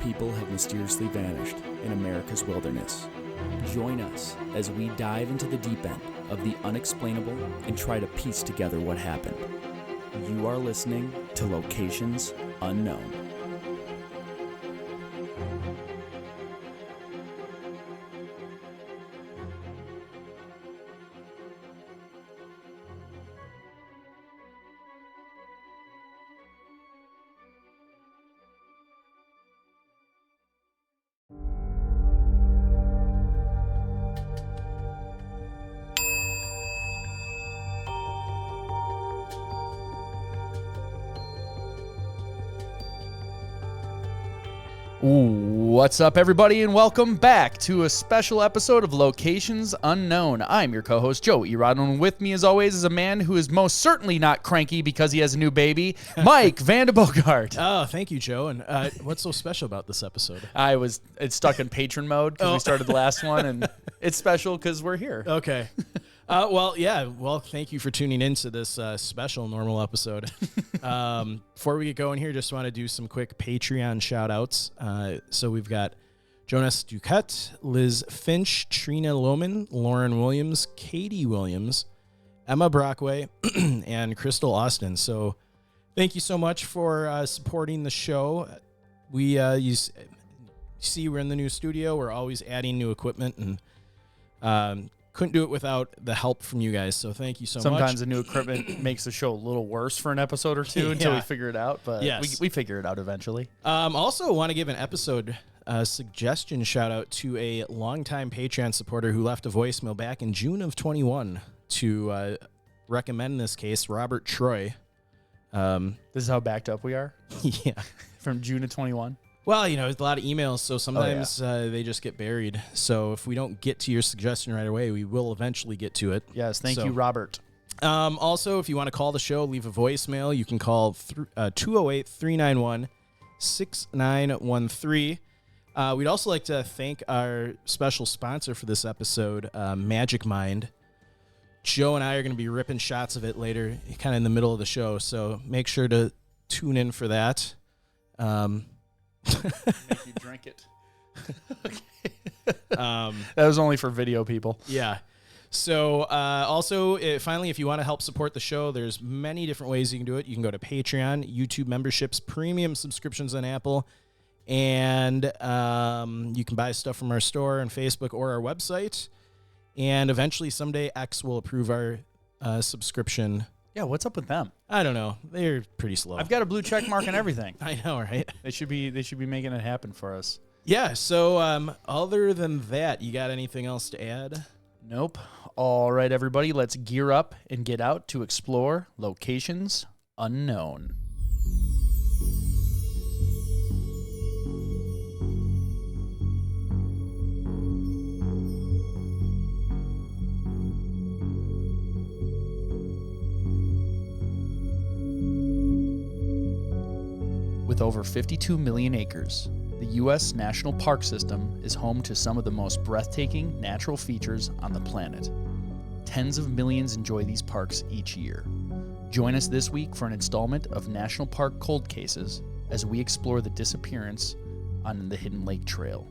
people have mysteriously vanished in America's wilderness. Join us as we dive into the deep end of the unexplainable and try to piece together what happened. You are listening to Locations Unknown. What's up, everybody, and welcome back to a special episode of Locations Unknown. I'm your co-host, Joe Erod, and with me, as always, is a man who is most certainly not cranky because he has a new baby, Mike Vandebogart. Oh, thank you, Joe. And what's so special about this episode? It's stuck in patron mode because we started the last one, and it's special because we're here. Okay. Thank you for tuning in to this special normal episode. Before we get going here, just want to do some quick Patreon shout-outs. So we've got Jonas, Duquette, Liz Finch, Trina Lohman, Lauren Williams, Katie Williams, Emma Brockway, and Krystle Austin. So thank you so much for supporting the show. You see we're in the new studio. We're always adding new equipment, and couldn't do it without the help from you guys, so thank you so much. Sometimes the new equipment makes the show a little worse for an episode or two until we figure it out, but we figure it out eventually. Also want to give an episode suggestion shout-out to a longtime Patreon supporter who left a voicemail back in June of 21 to recommend this case, Robert Troy. This is how backed up we are? Yeah. From June of 21? Well, there's a lot of emails, so sometimes they just get buried. So if we don't get to your suggestion right away, we will eventually get to it. Yes, thank you, Robert. Also, if you want to call the show, leave a voicemail. You can call 208-391-6913. We'd also like to thank our special sponsor for this episode, Magic Mind. Joe and I are going to be ripping shots of it later, kind of in the middle of the show, so make sure to tune in for that. Make you drink it. That was only for video people. Yeah. So also, finally, if you want to help support the show, there's many different ways you can do it. You can go to Patreon, YouTube memberships, premium subscriptions on Apple, and you can buy stuff from our store and Facebook or our website. And eventually, someday, X will approve our subscription. Yeah, what's up with them? I don't know. They're pretty slow. I've got a blue check mark and everything. I know, right? They should be making it happen for us. Yeah, so other than that, you got anything else to add? Nope. All right, everybody, let's gear up and get out to explore Locations Unknown. With over 52 million acres, the U.S. National Park System is home to some of the most breathtaking natural features on the planet. Tens of millions enjoy these parks each year. Join us this week for an installment of National Park Cold Cases as we explore the disappearance on the Hidden Lake Trail.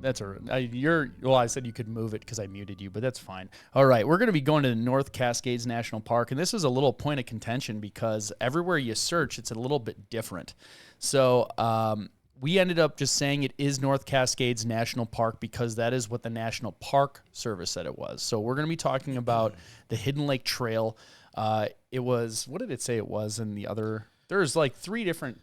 That's I said you could move it because I muted you, but that's fine. All right, we're going to be going to the North Cascades National Park, and this is a little point of contention because everywhere you search, it's a little bit different. So we ended up just saying it is North Cascades National Park because that is what the National Park Service said it was. So we're going to be talking about the Hidden Lake Trail. It was, what did it say it was in the other? There's like three different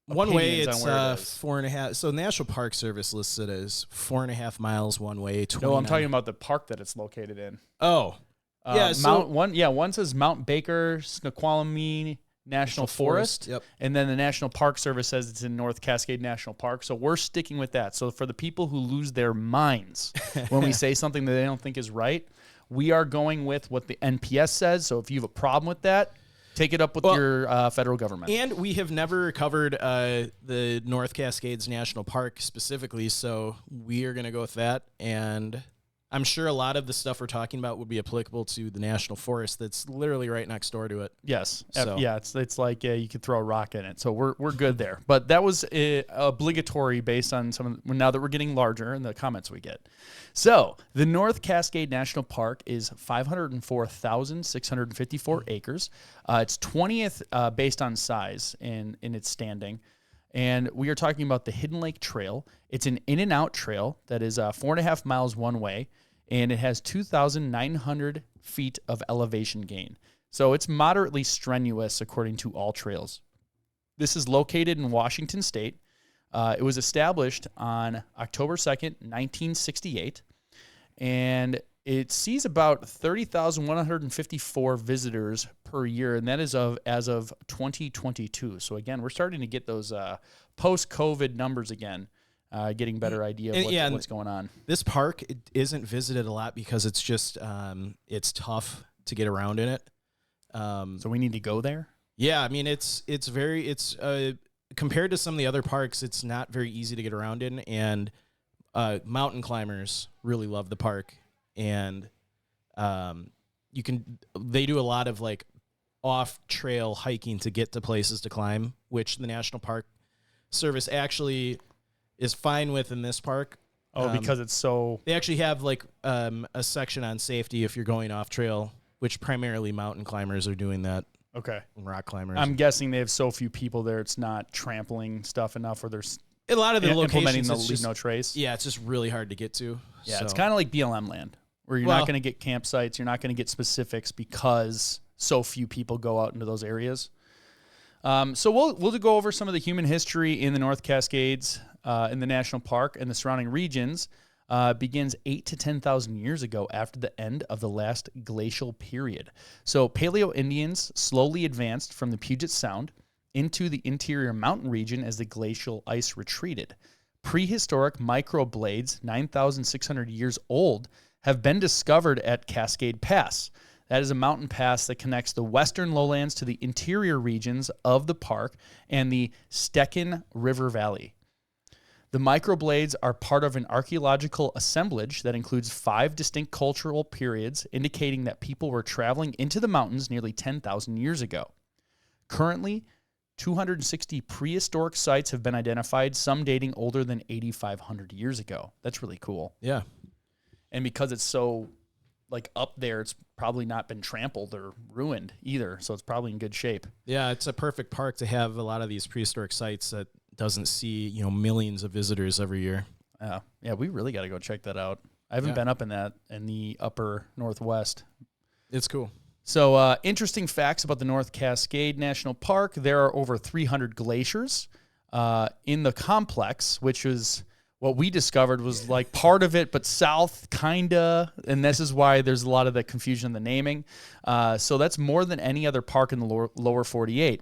one way it's 4.5. So National Park Service lists it as 4.5 miles one way. 29. No, I'm talking about the park that it's located in. Oh, one says Mount Baker, Snoqualmie National Forest. Yep. And then the National Park Service says it's in North Cascade National Park. So we're sticking with that. So for the people who lose their minds when we say something that they don't think is right, we are going with what the NPS says. So if you have a problem with that, take it up with your federal government. And we have never covered the North Cascades National Park specifically, so we are going to go with that. And I'm sure a lot of the stuff we're talking about would be applicable to the National Forest that's literally right next door to it. Yes. So. Yeah, it's like you could throw a rock in it. So we're good there. But that was obligatory based on now that we're getting larger and the comments we get. So the North Cascade National Park is 504,654 acres. It's 20th based on size in its standing. And we are talking about the Hidden Lake Trail. It's an in and out trail that is 4.5 miles one way, and it has 2,900 feet of elevation gain. So it's moderately strenuous according to All Trails. This is located in Washington State. It was established on October 2nd, 1968, and it sees about 30,154 visitors per year, and that is as of 2022. So again, we're starting to get those post-COVID numbers again, getting better idea of what's going on. This park isn't visited a lot because it's just it's tough to get around in it. So we need to go there? Yeah, I mean it's compared to some of the other parks, it's not very easy to get around in, and mountain climbers really love the park. And they do a lot of like off trail hiking to get to places to climb, which the National Park Service actually is fine with in this park. Oh, because it's so... They actually have like a section on safety if you're going off trail, which primarily mountain climbers are doing that. Okay. And rock climbers. I'm guessing they have so few people there, it's not trampling stuff enough, or there's... A lot of the implementing locations, the leave no trace. Yeah, it's just really hard to get to. Yeah, so. It's kind of like BLM land, where you're not going to get campsites, you're not going to get specifics because so few people go out into those areas. So we'll go over some of the human history in the North Cascades, in the national park and the surrounding regions. Begins 8,000 to 10,000 years ago after the end of the last glacial period. So Paleo-Indians slowly advanced from the Puget Sound into the interior mountain region as the glacial ice retreated. Prehistoric microblades, 9,600 years old, have been discovered at Cascade Pass. That is a mountain pass that connects the western lowlands to the interior regions of the park and the Stecken River Valley. The microblades are part of an archaeological assemblage that includes 5 distinct cultural periods, indicating that people were traveling into the mountains nearly 10,000 years ago. Currently, 260 prehistoric sites have been identified, some dating older than 8,500 years ago. That's really cool. Yeah. And because it's so up there, it's probably not been trampled or ruined either, so it's probably in good shape. Yeah, it's a perfect park to have a lot of these prehistoric sites that doesn't see, millions of visitors every year. Yeah, we really got to go check that out. I haven't been up in the upper Northwest. It's cool. So interesting facts about the North Cascade National Park. There are over 300 glaciers in the complex, which is what we discovered was like part of it, but south, kinda. And this is why there's a lot of the confusion in the naming. So that's more than any other park in the lower 48.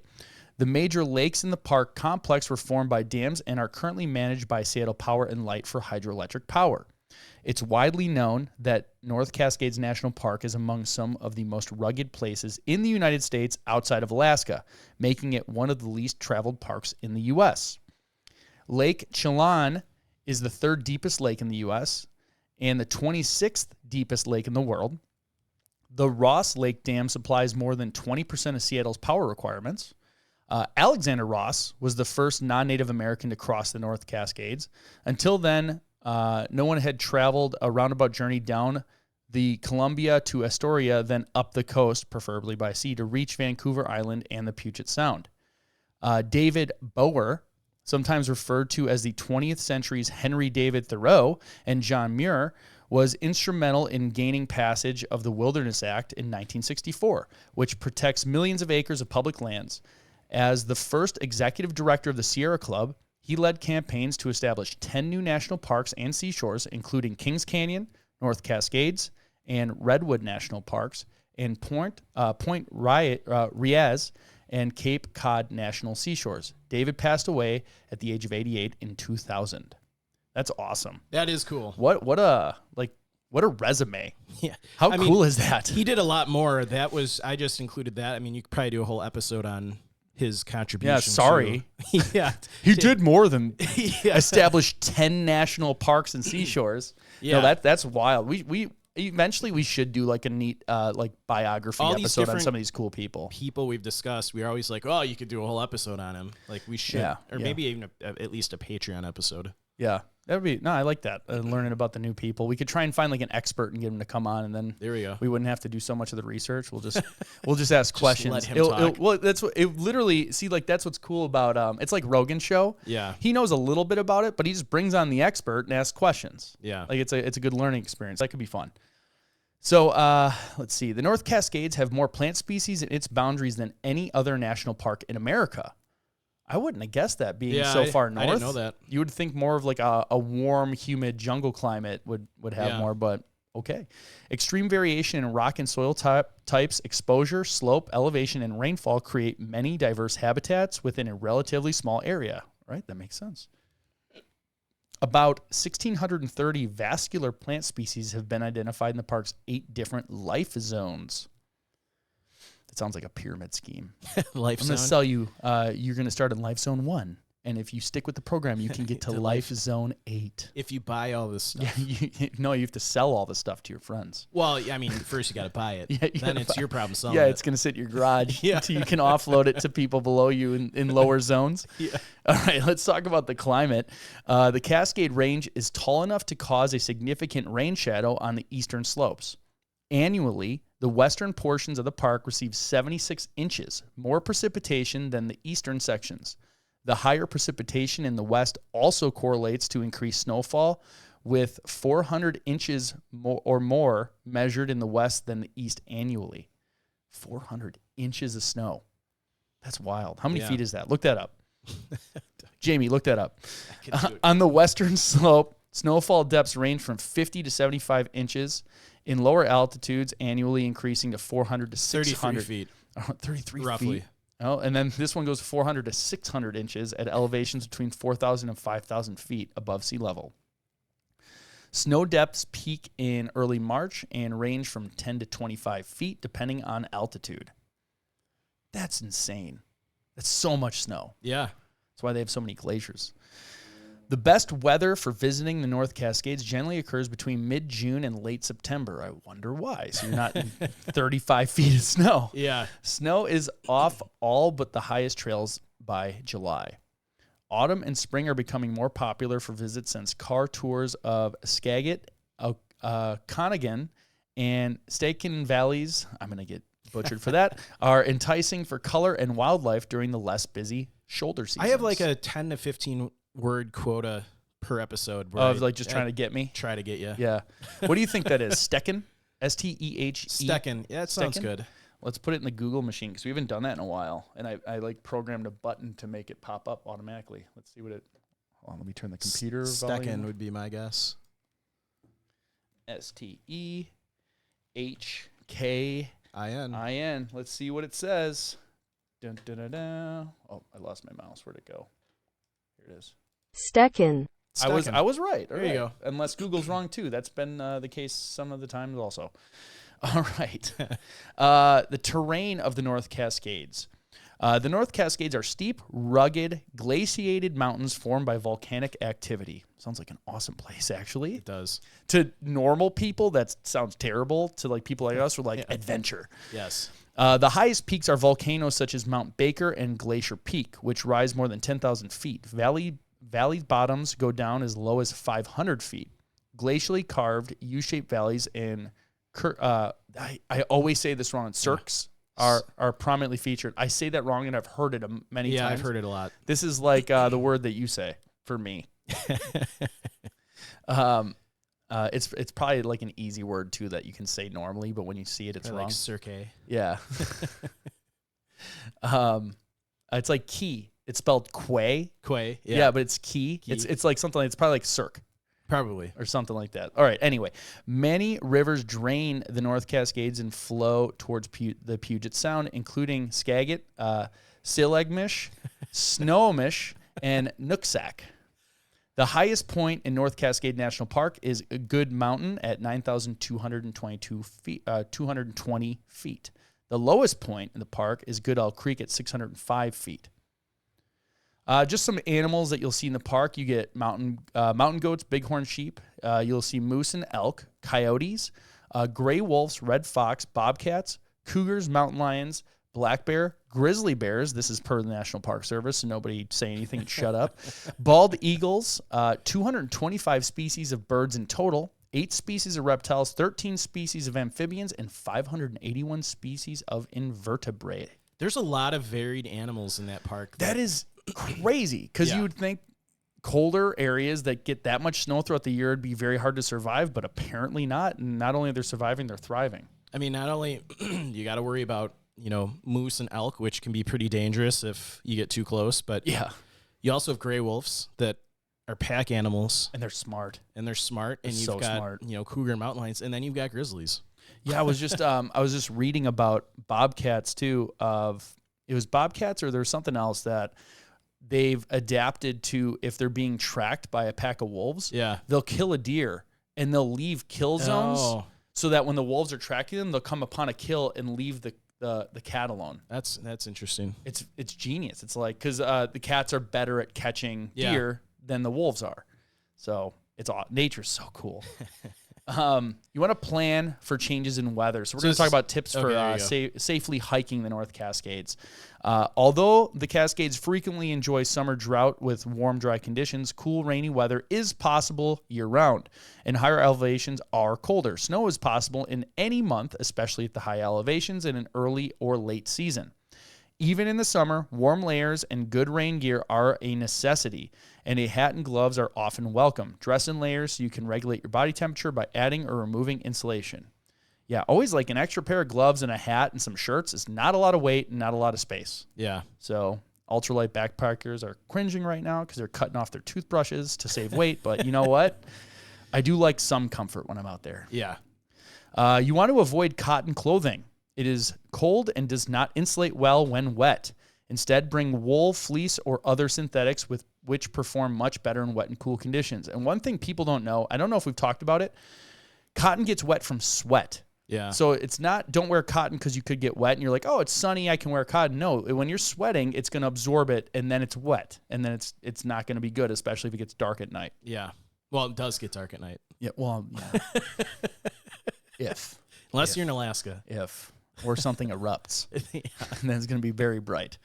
The major lakes in the park complex were formed by dams and are currently managed by Seattle Power and Light for hydroelectric power. It's widely known that North Cascades National Park is among some of the most rugged places in the United States outside of Alaska, making it one of the least traveled parks in the U.S. Lake Chelan is the 3rd deepest lake in the U.S. and the 26th deepest lake in the world. The Ross Lake Dam supplies more than 20% of Seattle's power requirements. Alexander Ross was the first non-Native American to cross the North Cascades. Until then, no one had traveled a roundabout journey down the Columbia to Astoria, then up the coast, preferably by sea, to reach Vancouver Island and the Puget Sound. David Bower, sometimes referred to as the 20th century's Henry David Thoreau, and John Muir, was instrumental in gaining passage of the Wilderness Act in 1964, which protects millions of acres of public lands. As the first executive director of the Sierra Club, he led campaigns to establish 10 new national parks and seashores, including Kings Canyon, North Cascades, and Redwood National Parks, and Point Riaz and Cape Cod National Seashores. David passed away at the age of 88 in 2000. That's awesome. That is cool. What a resume. Yeah. How cool is that? He did a lot more. I just included that. I mean, you could probably do a whole episode on his contribution. Yeah, sorry. Yeah. He did more than establish 10 national parks and seashores. Yeah. No, that's wild. We eventually we should do like a neat biography episode on some of these cool people. People we've discussed, we're always like, oh, you could do a whole episode on him. Like we should, maybe even at least a Patreon episode. Yeah. I like that. Learning about the new people. We could try and find like an expert and get him to come on, and then there we go. We wouldn't have to do so much of the research. We'll just ask questions. Let him talk. Well, that's what it literally. See, like that's what's cool about it's like Rogan's show. Yeah, he knows a little bit about it, but he just brings on the expert and asks questions. Yeah, like it's a good learning experience. That could be fun. So let's see. The North Cascades have more plant species in its boundaries than any other national park in America. I wouldn't have guessed that being so far north. I didn't know that. You would think more of like a warm, humid jungle climate would have more, but okay. Extreme variation in rock and soil types, exposure, slope, elevation, and rainfall create many diverse habitats within a relatively small area. Right? That makes sense. About 1,630 vascular plant species have been identified in the park's 8 different life zones. That sounds like a pyramid scheme. Life I'm zone? going to sell you, you're going to start in Life Zone 1. And if you stick with the program, you can get to Life Zone 8. If you buy all this stuff. Yeah, you have to sell all the stuff to your friends. Well, I mean, first you got to buy it. Then it's your problem selling it. Yeah, it's going to sit in your garage until you can offload it to people below you in lower zones. Yeah. All right, let's talk about the climate. The Cascade Range is tall enough to cause a significant rain shadow on the eastern slopes. Annually, the western portions of the park receive 76 inches, more precipitation than the eastern sections. The higher precipitation in the west also correlates to increased snowfall, with 400 inches or more measured in the west than the east annually. 400 inches of snow. That's wild. How many feet is that? Look that up. Jamie, look that up. On the western slope, snowfall depths range from 50 to 75 inches. In lower altitudes, annually increasing to 400 to 600 33 feet. 33 roughly. feet. Oh, and then this one goes 400 to 600 inches at elevations between 4,000 and 5,000 feet above sea level. Snow depths peak in early March and range from 10 to 25 feet depending on altitude. That's insane. That's so much snow. Yeah. That's why they have so many glaciers. The best weather for visiting the North Cascades generally occurs between mid-June and late September. I wonder why. So you're not in 35 feet of snow. Yeah. Snow is off all but the highest trails by July. Autumn and spring are becoming more popular for visits since car tours of Skagit, Connegan, and Staken Valleys, I'm going to get butchered for that, are enticing for color and wildlife during the less busy shoulder seasons. I have like a 10 to 15 word quota per episode. Of like just trying to get me? Try to get you. Yeah. What do you think that is? Stecken? S-T-E-H-E? Stecken. Yeah, that sounds good. Let's put it in the Google machine because we haven't done that in a while. And I like programmed a button to make it pop up automatically. Let's see what it... Hold on, let me turn the computer volume. Stecken would be my guess. S-T-E-H-K-I-N. Let's see what it says. Dun, dun, dun, dun. Oh, I lost my mouse. Where'd it go? Here it is. Stecken. I was right. There you go. Unless Google's wrong too. That's been the case some of the times also. All right. The terrain of the North Cascades. The North Cascades are steep, rugged, glaciated mountains formed by volcanic activity. Sounds like an awesome place, actually. It does. To normal people, that sounds terrible. To like people like us, we're like adventure. Yes. The highest peaks are volcanoes such as Mount Baker and Glacier Peak, which rise more than 10,000 feet. Valley bottoms go down as low as 500 feet. Glacially carved U-shaped valleys and I always say this wrong. Cirques are prominently featured. I say that wrong, and I've heard it many times. Yeah, I've heard it a lot. This is like the word that you say for me. It's probably like an easy word too that you can say normally, but when you see it, it's wrong. Like cirque. Yeah. It's like key. It's spelled quay. Quay. Yeah, but it's key. It's like something. It's probably like cirque. Probably. Or something like that. All right. Anyway, many rivers drain the North Cascades and flow towards the Puget Sound, including Skagit, Silegmish, Snohomish, and Nooksack. The highest point in North Cascade National Park is Good Mountain at 9,222 feet, 220 feet. The lowest point in the park is Goodell Creek at 605 feet. Just some animals that you'll see in the park. You get mountain goats, bighorn sheep. You'll see moose and elk, coyotes, gray wolves, red fox, bobcats, cougars, mountain lions, black bear, grizzly bears. This is per the National Park Service, so nobody say anything. Shut up. Bald eagles, 225 species of birds in total, 8 species of reptiles, 13 species of amphibians, and 581 species of invertebrate. There's a lot of varied animals in that park. That is crazy, because you would think colder areas that get that much snow throughout the year would be very hard to survive, but apparently not. And not only are they surviving, they're thriving. I mean, not only you got to worry about, moose and elk, which can be pretty dangerous if you get too close, but you also have gray wolves that are pack animals. And they're smart. And you've got, cougar and mountain lions, and then you've got grizzlies. Yeah, I was just reading about bobcats too. It was bobcats, or there's something else that they've adapted to. If they're being tracked by a pack of wolves, they'll kill a deer and they'll leave kill zones so that when the wolves are tracking them, they'll come upon a kill and leave the cat alone. That's interesting. It's genius. It's like, because the cats are better at catching deer than the wolves are. So nature's so cool. You want to plan for changes in weather. So we're going to talk about tips for safely hiking the North Cascades. Although the Cascades frequently enjoy summer drought with warm, dry conditions, cool, rainy weather is possible year-round, and higher elevations are colder. Snow is possible in any month, especially at the high elevations in an early or late season. Even in the summer, warm layers and good rain gear are a necessity, and a hat and gloves are often welcome. Dress in layers so you can regulate your body temperature by adding or removing insulation. Yeah, always like an extra pair of gloves and a hat and some shirts is not a lot of weight and not a lot of space. Yeah. So ultralight backpackers are cringing right now because they're cutting off their toothbrushes to save weight, but you know what? I do like some comfort when I'm out there. Yeah. You want to avoid cotton clothing. It is cold and does not insulate well when wet. Instead, bring wool, fleece, or other synthetics which perform much better in wet and cool conditions. And one thing people don't know, I don't know if we've talked about it, cotton gets wet from sweat. Yeah. So it's not, don't wear cotton because you could get wet and you're like, oh, it's sunny, I can wear cotton. No, when you're sweating, it's going to absorb it and then it's wet. And then it's not going to be good, especially if it gets dark at night. Yeah. Well, it does get dark at night. Yeah. Well, yeah. Unless you're in Alaska. Or something erupts. And then it's going to be very bright.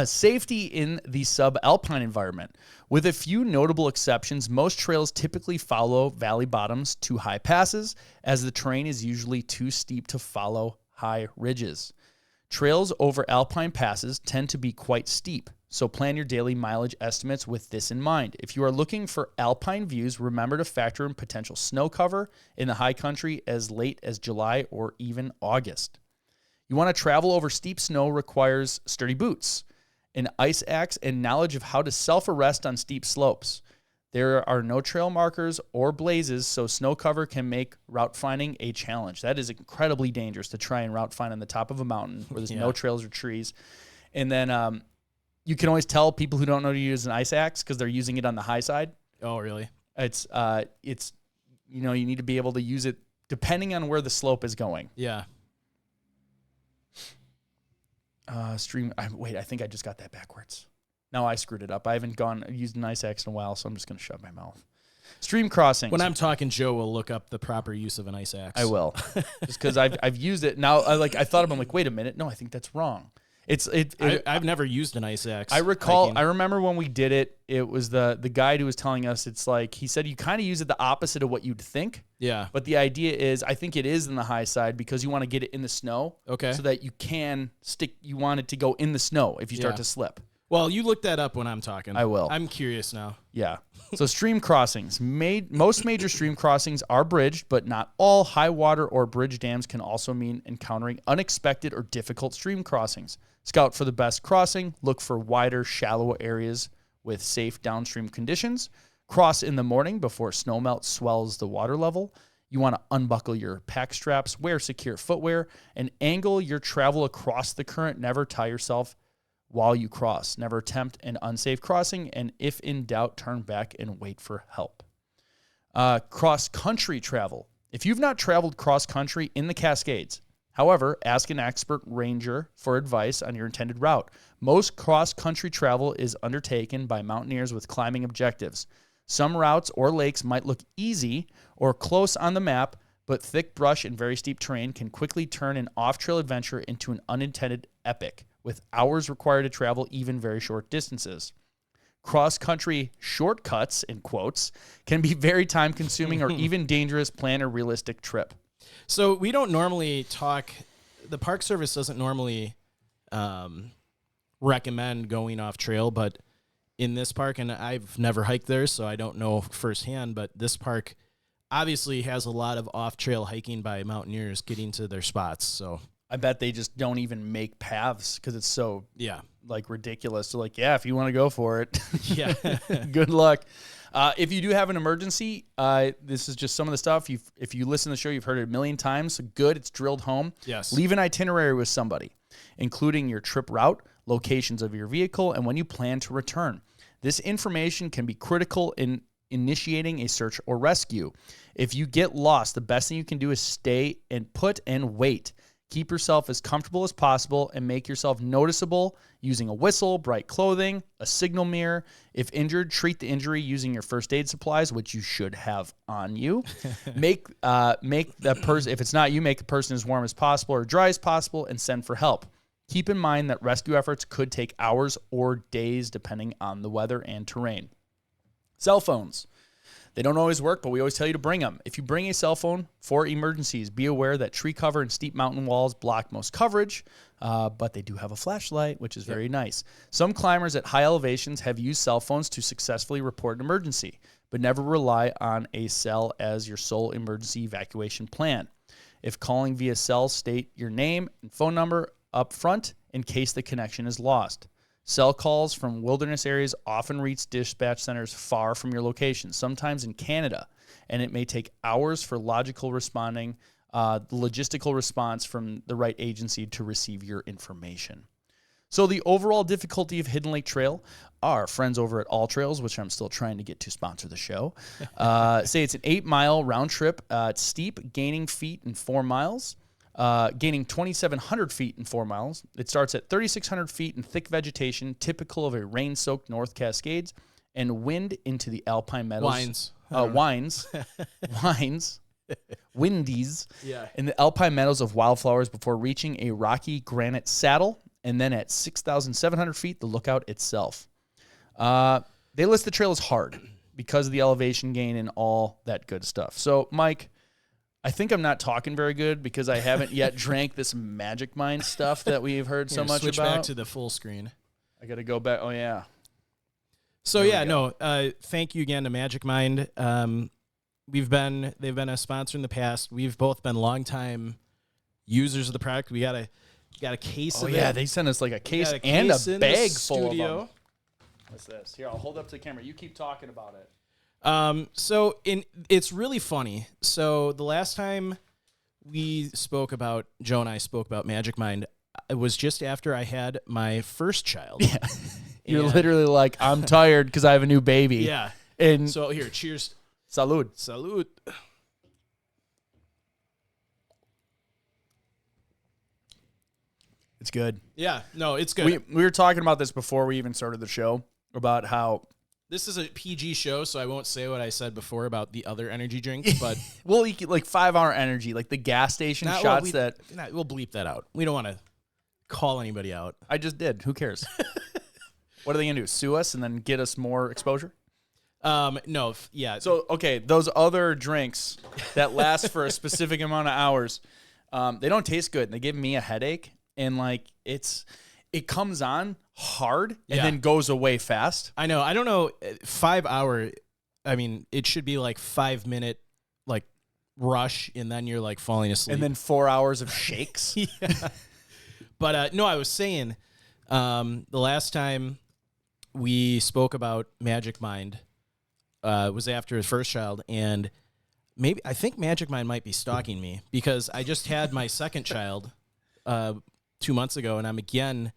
Safety in the subalpine environment. With a few notable exceptions, most trails typically follow valley bottoms to high passes, as the terrain is usually too steep to follow high ridges. Trails over alpine passes tend to be quite steep, so plan your daily mileage estimates with this in mind. If you are looking for alpine views, remember to factor in potential snow cover in the high country as late as July or even August. You want to travel over steep snow requires sturdy boots, an ice axe, and knowledge of how to self-arrest on steep slopes. There are no trail markers or blazes, so snow cover can make route finding a challenge. That is incredibly dangerous to try and route find on the top of a mountain where there's no trails or trees. And then you can always tell people who don't know to use an ice axe because they're using it on the high side. Oh, really? It's you need to be able to use it depending on where the slope is going. Yeah. I think I just got that backwards. No, I screwed it up. I haven't used an ice axe in a while, so I'm just going to shut my mouth. Stream crossings. When I'm talking, Joe will look up the proper use of an ice axe. I will. Just because I've used it. Now, I thought of it, I'm like, wait a minute. No, I think that's wrong. I've never used an ice axe. I remember when we did it, it was the guide who was telling us, it's like, he said you kind of use it the opposite of what you'd think. Yeah. But the idea is, I think it is in the high side because you want to get it in the snow. Okay. So that you can you want it to go in the snow if you start to slip. Well, you look that up when I'm talking. I will. I'm curious now. Yeah. So stream crossings. Most major stream crossings are bridged, but not all. High water or bridge dams can also mean encountering unexpected or difficult stream crossings. Scout for the best crossing. Look for wider, shallow areas with safe downstream conditions. Cross in the morning before snowmelt swells the water level. You want to unbuckle your pack straps, wear secure footwear, and angle your travel across the current. Never tie yourself while you cross. Never attempt an unsafe crossing, and if in doubt, turn back and wait for help. Cross-country travel. If you've not traveled cross-country in the Cascades, however, ask an expert ranger for advice on your intended route. Most cross-country travel is undertaken by mountaineers with climbing objectives. Some routes or lakes might look easy or close on the map, but thick brush and very steep terrain can quickly turn an off-trail adventure into an unintended epic, with hours required to travel even very short distances. Cross-country shortcuts, in quotes, can be very time-consuming or even dangerous. Plan a realistic trip. So we don't normally talk, the Park Service doesn't normally recommend going off trail, but in this park, and I've never hiked there, so I don't know firsthand, but this park obviously has a lot of off-trail hiking by mountaineers getting to their spots. So I bet they just don't even make paths because it's so ridiculous. So if you want to go for it, yeah, good luck. If you do have an emergency, this is just some of the stuff. If you listen to the show, you've heard it a million times. So good, it's drilled home. Yes. Leave an itinerary with somebody, including your trip route, locations of your vehicle, and when you plan to return. This information can be critical in initiating a search or rescue. If you get lost, the best thing you can do is stay and put and wait. Keep yourself as comfortable as possible and make yourself noticeable using a whistle, bright clothing, a signal mirror. If injured, treat the injury using your first aid supplies, which you should have on you. Make the person, if it's not you, make the person as warm as possible or dry as possible and send for help. Keep in mind that rescue efforts could take hours or days depending on the weather and terrain. Cell phones. They don't always work, but we always tell you to bring them. If you bring a cell phone for emergencies, be aware that tree cover and steep mountain walls block most coverage, but they do have a flashlight, which is very nice. Some climbers at high elevations have used cell phones to successfully report an emergency, but never rely on a cell as your sole emergency evacuation plan. If calling via cell, state your name and phone number up front in case the connection is lost. Cell calls from wilderness areas often reach dispatch centers far from your location, sometimes in Canada, and it may take hours for logistical response from the right agency to receive your information. So the overall difficulty of Hidden Lake Trail, our friends over at All Trails, which I'm still trying to get to sponsor the show, say it's an 8-mile round trip. It's steep, gaining feet in 4 miles. Gaining 2,700 feet in 4 miles. It starts at 3,600 feet in thick vegetation, typical of a rain-soaked North Cascades, and wind into the alpine meadows. Windies. Yeah. In the alpine meadows of wildflowers before reaching a rocky granite saddle, and then at 6,700 feet, the lookout itself. They list the trail as hard because of the elevation gain and all that good stuff. So, Mike, I think I'm not talking very good because I haven't yet drank this Magic Mind stuff that we've heard so much switch about. Back to the full screen. I got to go back. Oh, yeah. So, thank you again to Magic Mind. They've been a sponsor in the past. We've both been longtime users of the product. We got a case of it. Yeah, they sent us like a case and a bag full of them. What's this? Here, I'll hold up to the camera. You keep talking about it. It's really funny. So the last time Joe and I spoke about Magic Mind, it was just after I had my first child. Yeah. You're literally like, I'm tired because I have a new baby. Yeah. And so here, cheers. Salud. Salud. It's good. Yeah. No, it's good. We were talking about this before we even started the show about how this is a PG show, so I won't say what I said before about the other energy drinks, but well, you get like 5 Hour Energy, like the gas station shots we'll bleep that out. We don't want to call anybody out. I just did. Who cares? What are they gonna do? Sue us and then get us more exposure? No. Yeah. So okay, those other drinks that last for a specific amount of hours, they don't taste good. They give me a headache, and like it comes on hard and then goes away fast. I know. I don't know. 5 hour. I mean, it should be like 5 minute like rush, and then you're like falling asleep. And then 4 hours of shakes. Yeah. But no, I was saying, the last time we spoke about Magic Mind, was after his first child, and I think Magic Mind might be stalking me because I just had my second child 2 months ago, and I'm again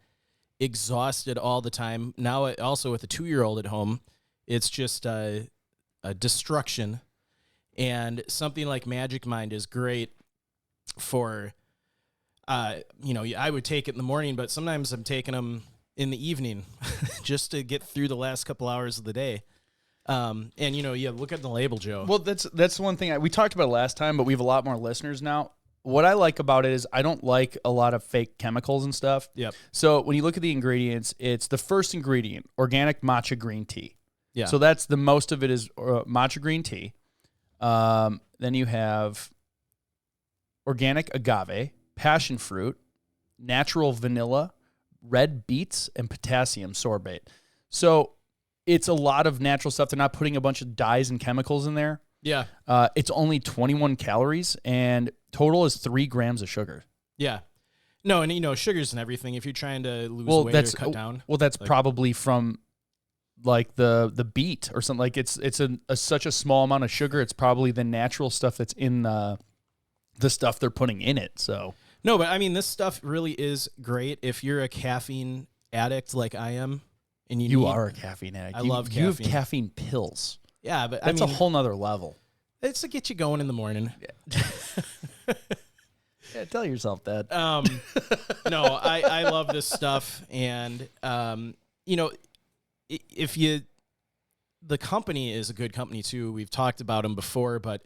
exhausted all the time. Now, also with a 2-year-old at home, it's just a destruction. And something like Magic Mind is great for, I would take it in the morning, but sometimes I'm taking them in the evening just to get through the last couple hours of the day. And look at the label, Joe. Well, that's one thing we talked about last time, but we have a lot more listeners now. What I like about it is I don't like a lot of fake chemicals and stuff. Yep. So when you look at the ingredients, it's the first ingredient, organic matcha green tea. Yeah. So that's the most of it is matcha green tea. Then you have organic agave, passion fruit, natural vanilla, red beets, and potassium sorbate. So it's a lot of natural stuff. They're not putting a bunch of dyes and chemicals in there. Yeah. It's only 21 calories, and total is 3 grams of sugar. Yeah. No, and sugars and everything. If you're trying to lose weight or cut down. Well, that's probably from like the beet or something. Like it's such a small amount of sugar. It's probably the natural stuff that's in the stuff they're putting in it. So no, but I mean, this stuff really is great if you're a caffeine addict like I am. And you are a caffeine addict. I love caffeine. You have caffeine pills. Yeah, but that's a whole nother level. It's to get you going in the morning. Yeah, tell yourself that. No, I love this stuff, and the company is a good company too. We've talked about them before, but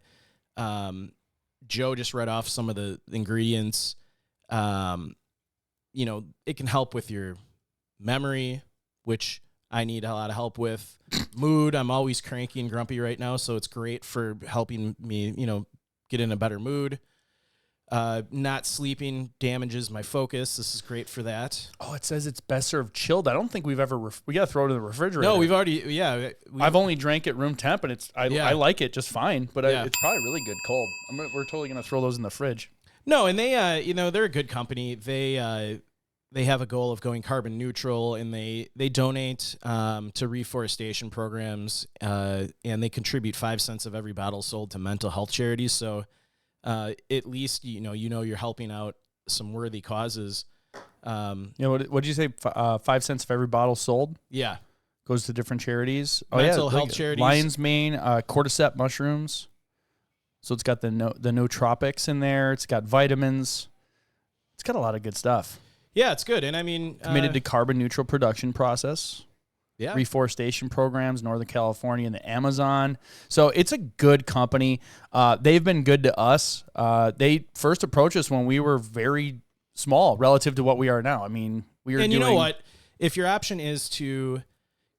Joe just read off some of the ingredients. It can help with your memory, which I need a lot of help with. Mood, I'm always cranky and grumpy right now, so it's great for helping me, get in a better mood. Not sleeping damages my focus. This is great for that. Oh, it says it's best served chilled. I don't think we've ever. We got to throw it in the refrigerator. No, we've already. Yeah, I've only drank it room temp, and I like it just fine. But it's probably really good cold. We're totally gonna throw those in the fridge. No, and they, they're a good company. They have a goal of going carbon neutral, and they donate to reforestation programs, and they contribute 5 cents of every bottle sold to mental health charities. So at least you're helping out some worthy causes. What did you say? 5 cents of every bottle sold? Yeah, goes to different charities. Mental health charities. Lion's Mane, cordyceps mushrooms. So it's got the nootropics in there. It's got vitamins. It's got a lot of good stuff. Yeah, it's good. And I mean, committed to carbon neutral production process. Yeah. Reforestation programs, Northern California and the Amazon. So it's a good company. They've been good to us. They first approached us when we were very small relative to what we are now. I mean, you know what? If your option is to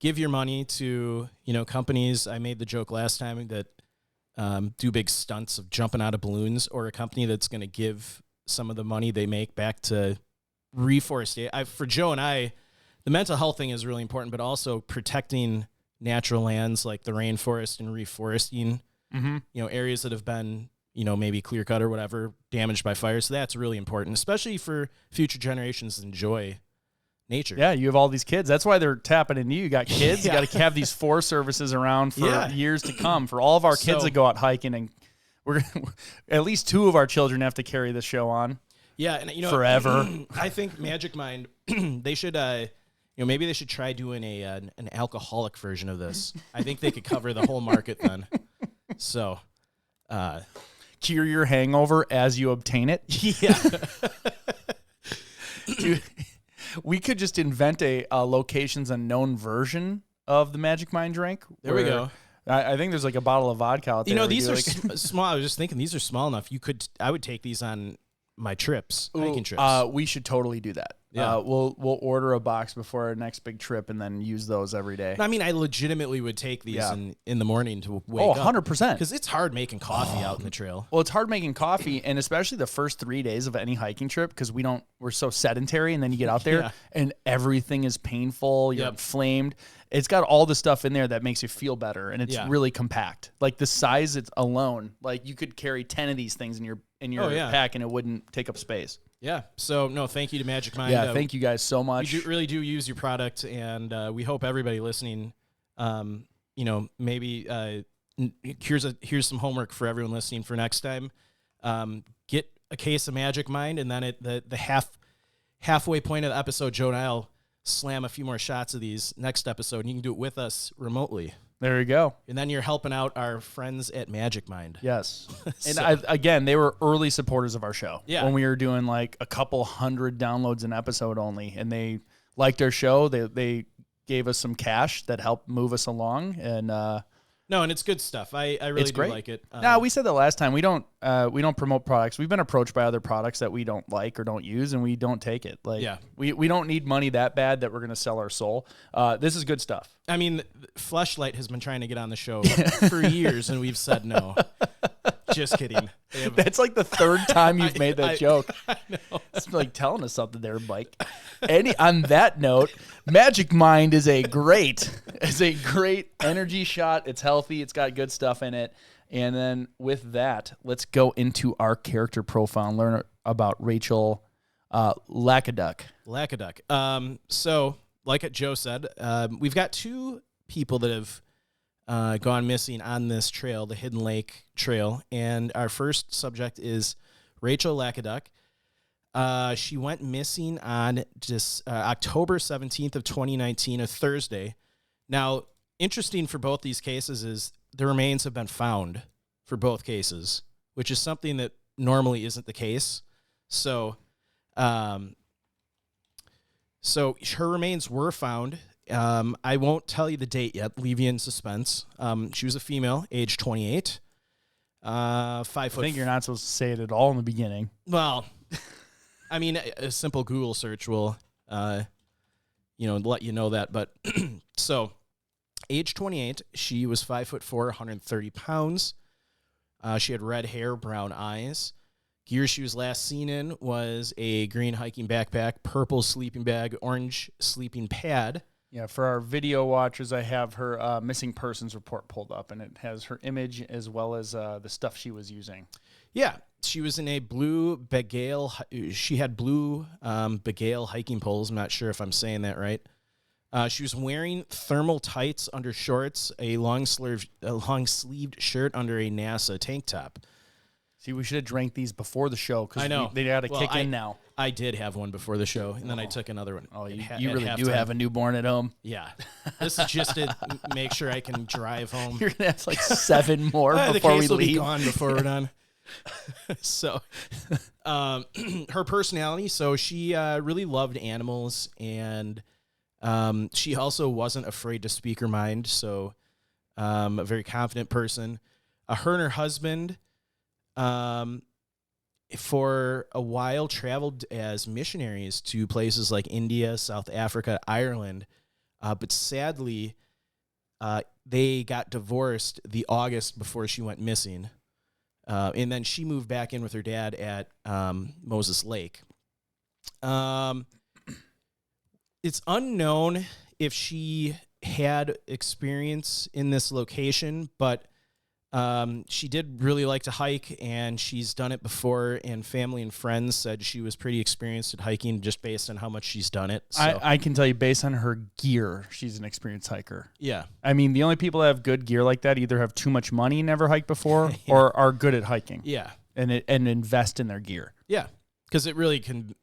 give your money to, companies, I made the joke last time that do big stunts of jumping out of balloons, or a company that's going to give some of the money they make back to reforestation. For Joe and I, the mental health thing is really important, but also protecting natural lands like the rainforest and reforesting, areas that have been, maybe clear cut or whatever, damaged by fire. So that's really important, especially for future generations to enjoy nature. Yeah, you have all these kids. That's why they're tapping into you. You got kids. You got to have these forest services around for years to come. For all of our kids that go out hiking, and we're at least 2 of our children have to carry this show on. Yeah, and forever. I think Magic Mind, they should, maybe they should try doing an alcoholic version of this. I think they could cover the whole market then. So, cure your hangover as you obtain it. Yeah. Dude, we could just invent a locations unknown version of the Magic Mind drink. There we go. I think there's like a bottle of vodka out there. These are small. I was just thinking these are small enough. I would take these on my trips, hiking trips. We should totally do that. Yeah. We'll order a box before our next big trip and then use those every day. I mean, I legitimately would take these in the morning to wake up. 100%. Because it's hard making coffee out in the trail. Well, it's hard making coffee, and especially the first 3 days of any hiking trip, because we're so sedentary, and then you get out there and everything is painful. You're inflamed. It's got all the stuff in there that makes you feel better, and it's really compact. Like the size it's alone, like you could carry 10 of these things in your pack, and it wouldn't take up space. Yeah. So, no, thank you to Magic Mind. Yeah, thank you guys so much. We really do use your product, and we hope everybody listening, maybe here's some homework for everyone listening for next time. Get a case of Magic Mind, and then at the halfway point of the episode, Joe and I'll slam a few more shots of these next episode, and you can do it with us remotely. There you go. And then you're helping out our friends at Magic Mind. Yes. And again, they were early supporters of our show. Yeah. When we were doing like a couple hundred downloads an episode only, and they liked our show. They gave us some cash that helped move us along, and no, and it's good stuff. I really do like it. No, we said that last time. We don't promote products. We've been approached by other products that we don't like or don't use, and we don't take it. Like, we don't need money that bad that we're going to sell our soul. This is good stuff. I mean, Fleshlight has been trying to get on the show for years, and we've said no. Just kidding. That's like the third time you've made that joke. I know. It's like telling us something there, Mike. On that note, Magic Mind is a great energy shot. It's healthy. It's got good stuff in it. And then with that, let's go into our character profile and learn about Rachel Lakoduk. So, like Joe said, we've got two people that have gone missing on this trail, the Hidden Lake Trail. And our first subject is Rachel Lakoduk. She went missing on October 17th of 2019, a Thursday. Now, interesting for both these cases is the remains have been found for both cases, which is something that normally isn't the case. So her remains were found. I won't tell you the date yet, leave you in suspense. She was a female, age 28, 5 foot. I think you're not supposed to say it at all in the beginning. Well, I mean, a simple Google search will, let you know that. But so, age 28, she was 5'4", 130 pounds. She had red hair, brown eyes. Gear she was last seen in was a green hiking backpack, purple sleeping bag, orange sleeping pad. Yeah, for our video watchers, I have her missing persons report pulled up, and it has her image as well as the stuff she was using. Yeah, she was in a blue Begale. She had blue Begale hiking poles. I'm not sure if I'm saying that right. She was wearing thermal tights under shorts, a long-sleeved shirt under a NASA tank top. See, we should have drank these before the show because I know they got to kick in now. I did have one before the show, and then I took another one. Oh, you really do have a newborn at home. Yeah. This is just to make sure I can drive home. You're going to have like 7 more before we leave. The case will leave. be gone before we're done. So, her personality, so she really loved animals, and she also wasn't afraid to speak her mind, so a very confident person. Her and her husband... for a while traveled as missionaries to places like India, South Africa, Ireland. But sadly, they got divorced the August before she went missing. And then she moved back in with her dad at Moses Lake. It's unknown if she had experience in this location, but she did really like to hike, and she's done it before, and family and friends said she was pretty experienced at hiking just based on how much she's done it. So. I can tell you based on her gear, she's an experienced hiker. Yeah. I mean, the only people that have good gear like that either have too much money, never hiked before, or are good at hiking. Yeah. And invest in their gear. Yeah. Because it really can,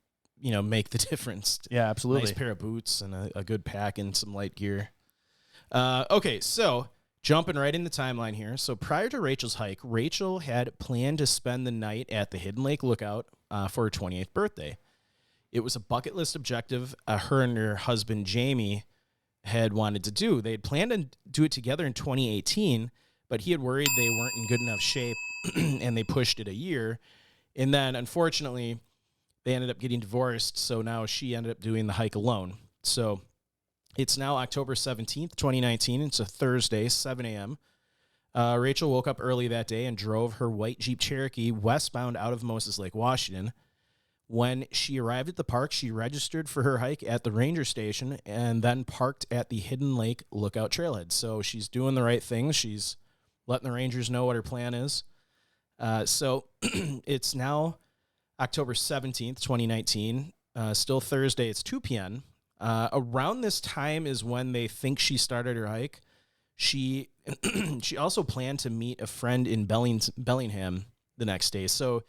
make the difference. Yeah, absolutely. Nice pair of boots and a good pack and some light gear. Okay, so... jumping right in the timeline here. So prior to Rachel's hike, Rachel had planned to spend the night at the Hidden Lake Lookout for her 28th birthday. It was a bucket list objective her and her husband, Jamie, had wanted to do. They had planned to do it together in 2018, but he had worried they weren't in good enough shape, and they pushed it a year. And then, unfortunately, they ended up getting divorced, so now she ended up doing the hike alone. So... it's now October 17th, 2019. It's a Thursday, 7 a.m. Rachel woke up early that day and drove her white Jeep Cherokee westbound out of Moses Lake, Washington. When she arrived at the park, she registered for her hike at the ranger station and then parked at the Hidden Lake Lookout Trailhead. So she's doing the right thing. She's letting the rangers know what her plan is. So it's now October 17th, 2019. Still Thursday. It's 2 p.m. Around this time is when they think she started her hike. She she also planned to meet a friend in Bellingham the next day. So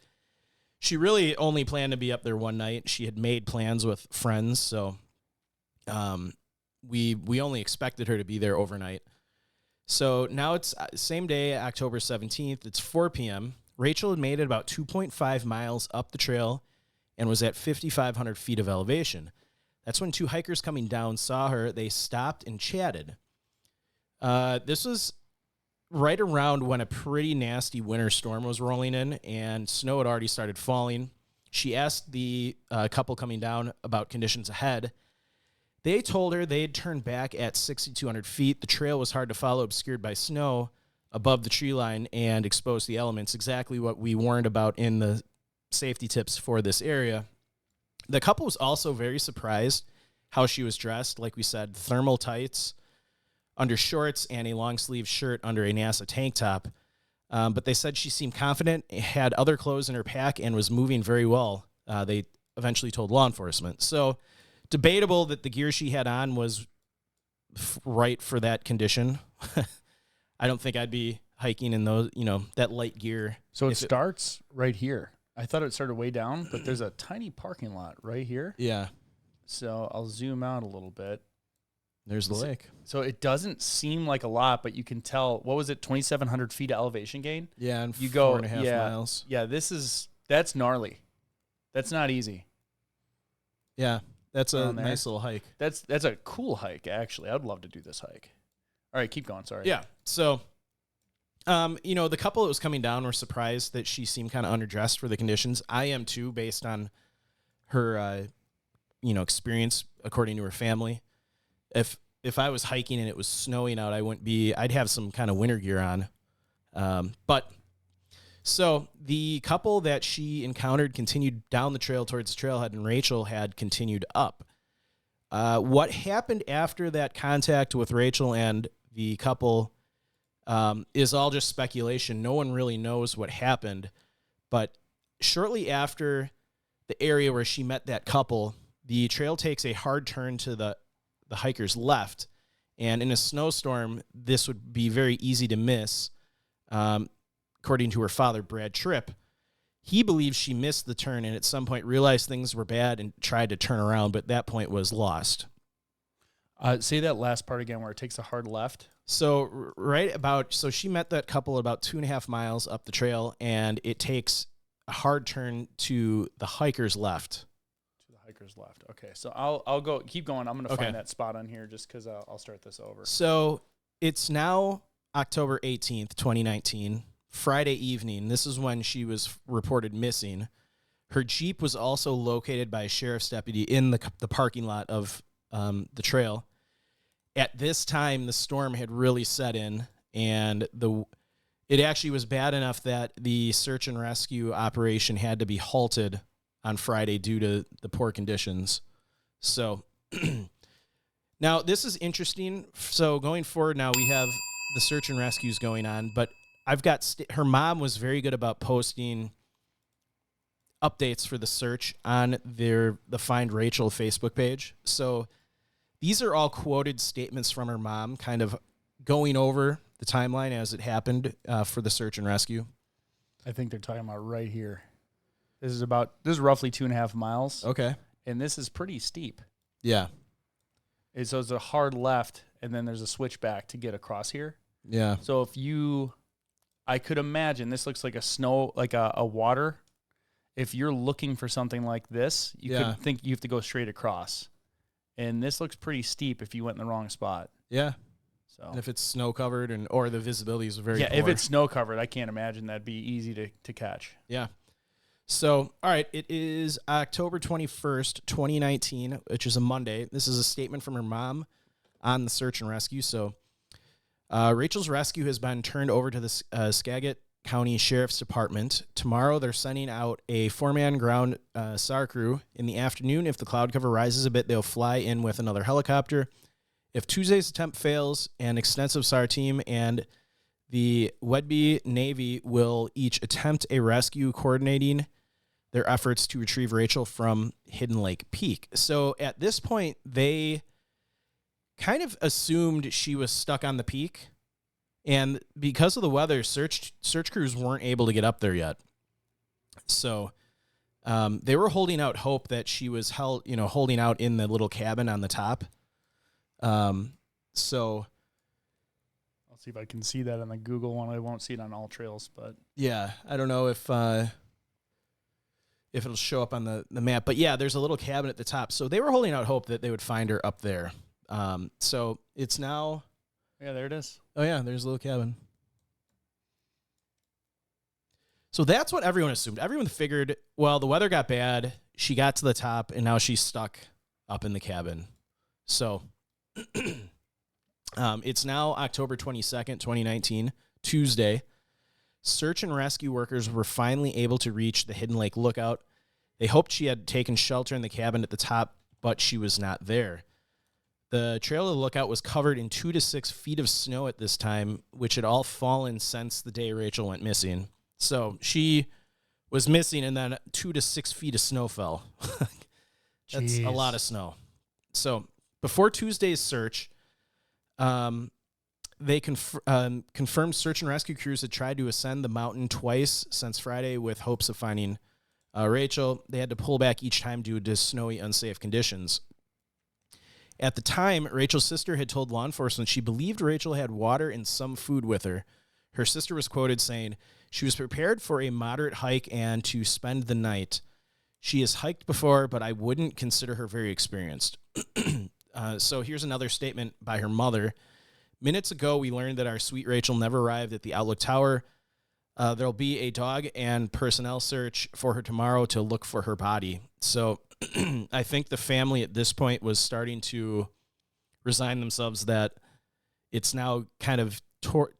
she really only planned to be up there one night. She had made plans with friends, so we only expected her to be there overnight. So now it's same day, October 17th. It's 4 p.m. Rachel had made it about 2.5 miles up the trail and was at 5,500 feet of elevation. That's when two hikers coming down saw her. They stopped and chatted. This was right around when a pretty nasty winter storm was rolling in and snow had already started falling. She asked the couple coming down about conditions ahead. They told her they'd turned back at 6,200 feet. The trail was hard to follow, obscured by snow above the tree line and exposed to the elements, exactly what we warned about in the safety tips for this area. The couple was also very surprised how she was dressed. Like we said, thermal tights under shorts and a long sleeve shirt under a NASA tank top. But they said she seemed confident, had other clothes in her pack, and was moving very well. They eventually told law enforcement. So debatable that the gear she had on was right for that condition. I don't think I'd be hiking in those, that light gear. So it starts right here. I thought it started way down, but there's a tiny parking lot right here. Yeah. So I'll zoom out a little bit. There's the lake. So it doesn't seem like a lot, but you can tell, what was it, 2,700 feet of elevation gain? Yeah, and you 4.5 miles. Yeah, that's gnarly. That's not easy. Yeah, that's a nice little hike. That's a cool hike, actually. I'd love to do this hike. All right, keep going, sorry. Yeah, so, the couple that was coming down were surprised that she seemed kind of underdressed for the conditions. I am too, based on her, experience, according to her family. If I was hiking and it was snowing out, I'd have some kind of winter gear on. So the couple that she encountered continued down the trail towards the trailhead, and Rachel had continued up. What happened after that contact with Rachel and the couple is all just speculation. No one really knows what happened. But shortly after the area where she met that couple, the trail takes a hard turn to the hiker's left. And in a snowstorm, this would be very easy to miss. According to her father, Brad Tripp, he believes she missed the turn and at some point realized things were bad and tried to turn around, but at that point was lost. Say that last part again, where it takes a hard left. So she met that couple about 2.5 miles up the trail, and it takes a hard turn to the hiker's left. Hiker's left. Okay, so I'll go. Keep going. I'm going to find that spot on here just because I'll start this over. So it's now October 18th, 2019, Friday evening. This is when she was reported missing. Her Jeep was also located by a sheriff's deputy in the parking lot of the trail. At this time, the storm had really set in, and it actually was bad enough that the search and rescue operation had to be halted on Friday due to the poor conditions. So now this is interesting. So going forward now, we have the search and rescues going on, but I've got her mom was very good about posting updates for the search on the Find Rachel Facebook page. So these are all quoted statements from her mom, kind of going over the timeline as it happened for the search and rescue. I think they're talking about right here. This is roughly 2.5 miles. Okay. And this is pretty steep. Yeah. So it's a hard left, and then there's a switchback to get across here. Yeah. So I could imagine this looks like a water. If you're looking for something like this, you could think you have to go straight across. And this looks pretty steep if you went in the wrong spot. Yeah. So and if it's snow covered or the visibility is very poor. if it's snow covered, I can't imagine that'd be easy to catch. Yeah. So, all right, it is October 21st, 2019, which is a Monday. This is a statement from her mom on the search and rescue. So, Rachel's rescue has been turned over to the Skagit County Sheriff's Department. Tomorrow, they're sending out a 4-man ground SAR crew. In the afternoon, if the cloud cover rises a bit, they'll fly in with another helicopter. If Tuesday's attempt fails, an extensive SAR team and the Whidbey Navy will each attempt a rescue, coordinating their efforts to retrieve Rachel from Hidden Lake Peak. So at this point, they kind of assumed she was stuck on the peak And because of the weather, search crews weren't able to get up there yet. So they were holding out hope that she was holding out in the little cabin on the top. So I'll see if I can see that on the Google one. I won't see it on All Trails, but yeah, I don't know if it'll show up on the map. But yeah, there's a little cabin at the top. So they were holding out hope that they would find her up there. So it's now. Yeah, there it is. Oh yeah, there's a little cabin. So that's what everyone assumed. Everyone figured, well, the weather got bad. She got to the top, and now she's stuck up in the cabin. So it's now October 22nd, 2019, Tuesday. Search and rescue workers were finally able to reach the Hidden Lake Lookout. They hoped she had taken shelter in the cabin at the top, but she was not there. The trail to the lookout was covered in 2 to 6 feet of snow at this time, which had all fallen since the day Rachel went missing. So she was missing, and then 2 to 6 feet of snow fell. That's a lot of snow. So before Tuesday's search, they confirmed search and rescue crews had tried to ascend the mountain twice since Friday with hopes of finding Rachel. They had to pull back each time due to snowy, unsafe conditions. At the time, Rachel's sister had told law enforcement she believed Rachel had water and some food with her. Her sister was quoted saying, "She was prepared for a moderate hike and to spend the night. She has hiked before, but I wouldn't consider her very experienced." So here's another statement by her mother. "Minutes ago, we learned that our sweet Rachel never arrived at the Outlook Tower. There'll be a dog and personnel search for her tomorrow to look for her body." So I think the family at this point was starting to resign themselves that it's now kind of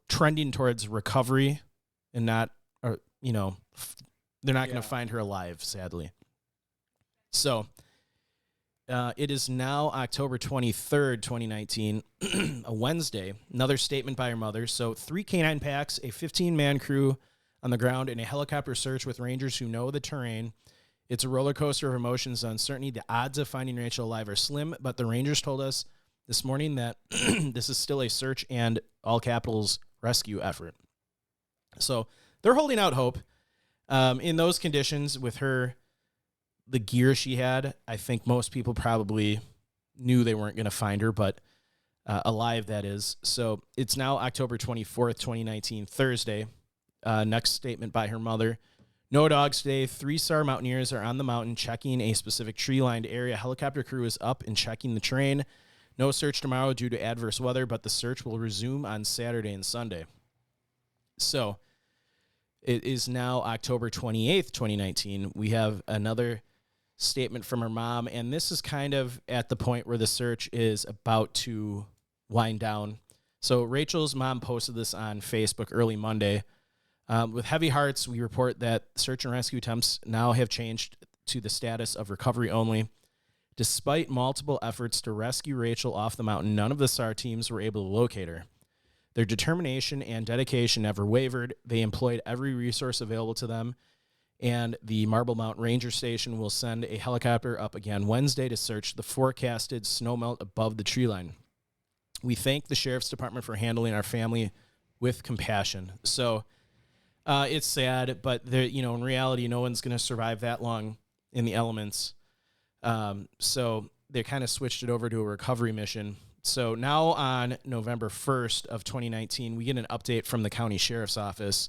trending towards recovery and not, or they're not going to find her alive, sadly. So it is now October 23rd, 2019, a Wednesday. Another statement by her mother. So 3 canine packs, a 15-man crew on the ground, and a helicopter search with rangers who know the terrain. It's a roller coaster of emotions and uncertainty. The odds of finding Rachel alive are slim, but the rangers told us this morning that this is still a search and all capitals rescue effort. So they're holding out hope. In those conditions, with her, the gear she had, I think most people probably knew they weren't going to find her, but alive, that is. So it's now October 24th, 2019, Thursday. Next statement by her mother. "No dogs today. 3 SAR mountaineers are on the mountain checking a specific tree-lined area. Helicopter crew is up and checking the terrain. No search tomorrow due to adverse weather, but the search will resume on Saturday and Sunday." So it is now October 28th, 2019. We have another statement from her mom, and this is kind of at the point where the search is about to wind down. So Rachel's mom posted this on Facebook early Monday. "With heavy hearts, we report that search and rescue attempts now have changed to the status of recovery only. Despite multiple efforts to rescue Rachel off the mountain, none of the SAR teams were able to locate her. Their determination and dedication never wavered. They employed every resource available to them, and the Marble Mountain Ranger Station will send a helicopter up again Wednesday to search the forecasted snowmelt above the tree line. We thank the Sheriff's Department for handling our family with compassion." So it's sad, but in reality, no one's going to survive that long in the elements. So they kind of switched it over to a recovery mission. So now on November 1st of 2019, we get an update from the county sheriff's office.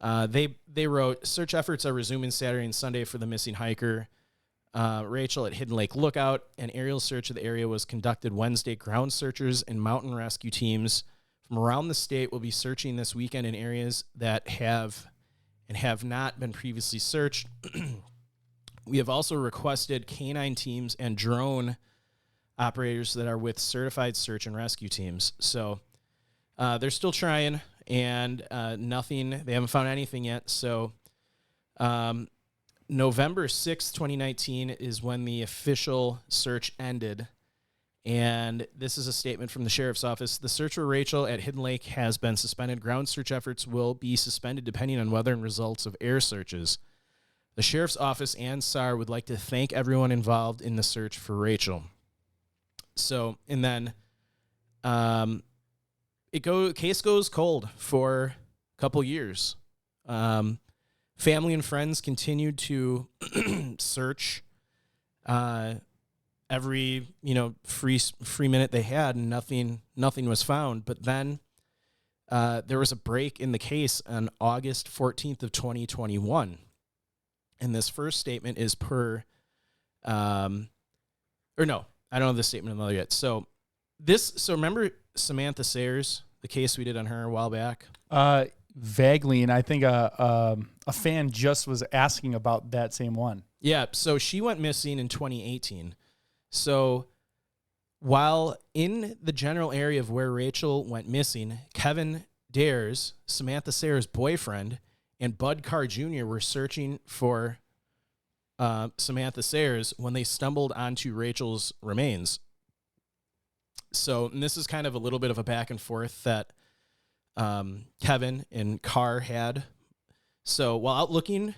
They wrote, "Search efforts are resuming Saturday and Sunday for the missing hiker, Rachel, at Hidden Lake Lookout. An aerial search of the area was conducted Wednesday. Ground searchers and mountain rescue teams from around the state will be searching this weekend in areas that have not been previously searched. We have also requested canine teams and drone operators that are with certified search and rescue teams." So they're still trying, and nothing. They haven't found anything yet. So November 6th, 2019 is when the official search ended. And this is a statement from the sheriff's office. "The search for Rachel at Hidden Lake has been suspended. Ground search efforts will be suspended depending on weather and results of air searches. The sheriff's office and SAR would like to thank everyone involved in the search for Rachel." So, and then case goes cold for a couple years. Family and friends continued to search every free minute they had, and nothing was found. But then there was a break in the case on August 14th of 2021, and this first statement is per, or no, I don't have this statement in the other yet. So remember Samantha Sayers, the case we did on her a while back? Vaguely, and I think a fan just was asking about that same one. Yeah, so she went missing in 2018. So while in the general area of where Rachel went missing, Kevin Dares, Samantha Sayers' boyfriend, and Bud Carr Jr. were searching for Samantha Sayers when they stumbled onto Rachel's remains. So, and this is kind of a little bit of a back and forth that Kevin and Carr had. So while out looking,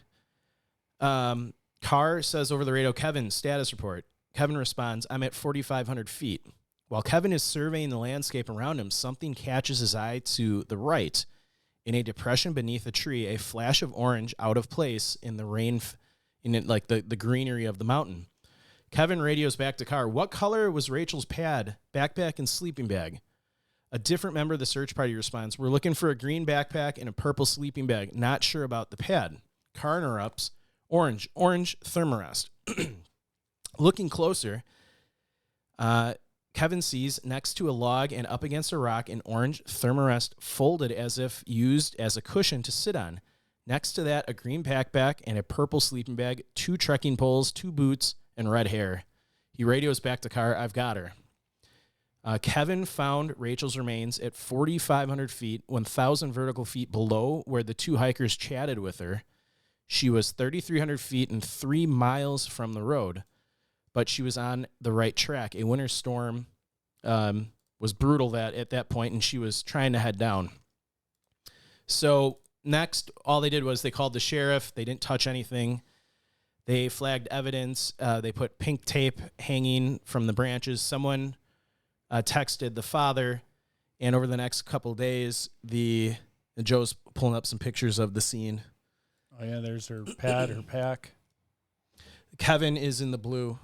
Carr says over the radio, "Kevin, status report." Kevin responds, "I'm at 4,500 feet. While Kevin is surveying the landscape around him, something catches his eye to the right. In a depression beneath a tree, a flash of orange out of place in the the greenery of the mountain. Kevin radios back to Carr. What color was Rachel's pad, backpack, and sleeping bag? A different member of the search party responds, "We're looking for a green backpack and a purple sleeping bag. Not sure about the pad." Carr interrupts, orange thermarest. Looking closer, Kevin sees next to a log and up against a rock an orange thermarest folded as if used as a cushion to sit on. Next to that, a green backpack and a purple sleeping bag, 2 trekking poles, 2 boots, and red hair. He radios back to Carr, "I've got her." Kevin found Rachel's remains at 4,500 feet, 1,000 vertical feet below where the 2 hikers chatted with her. She was 3,300 feet and 3 miles from the road, but she was on the right track. A winter storm was brutal at that point, and she was trying to head down. So next, all they did was they called the sheriff. They didn't touch anything. They flagged evidence. They put pink tape hanging from the branches. Someone texted the father, and over the next couple of days, Joe's pulling up some pictures of the scene. Oh yeah, there's her pad, her pack. Kevin is in the blue,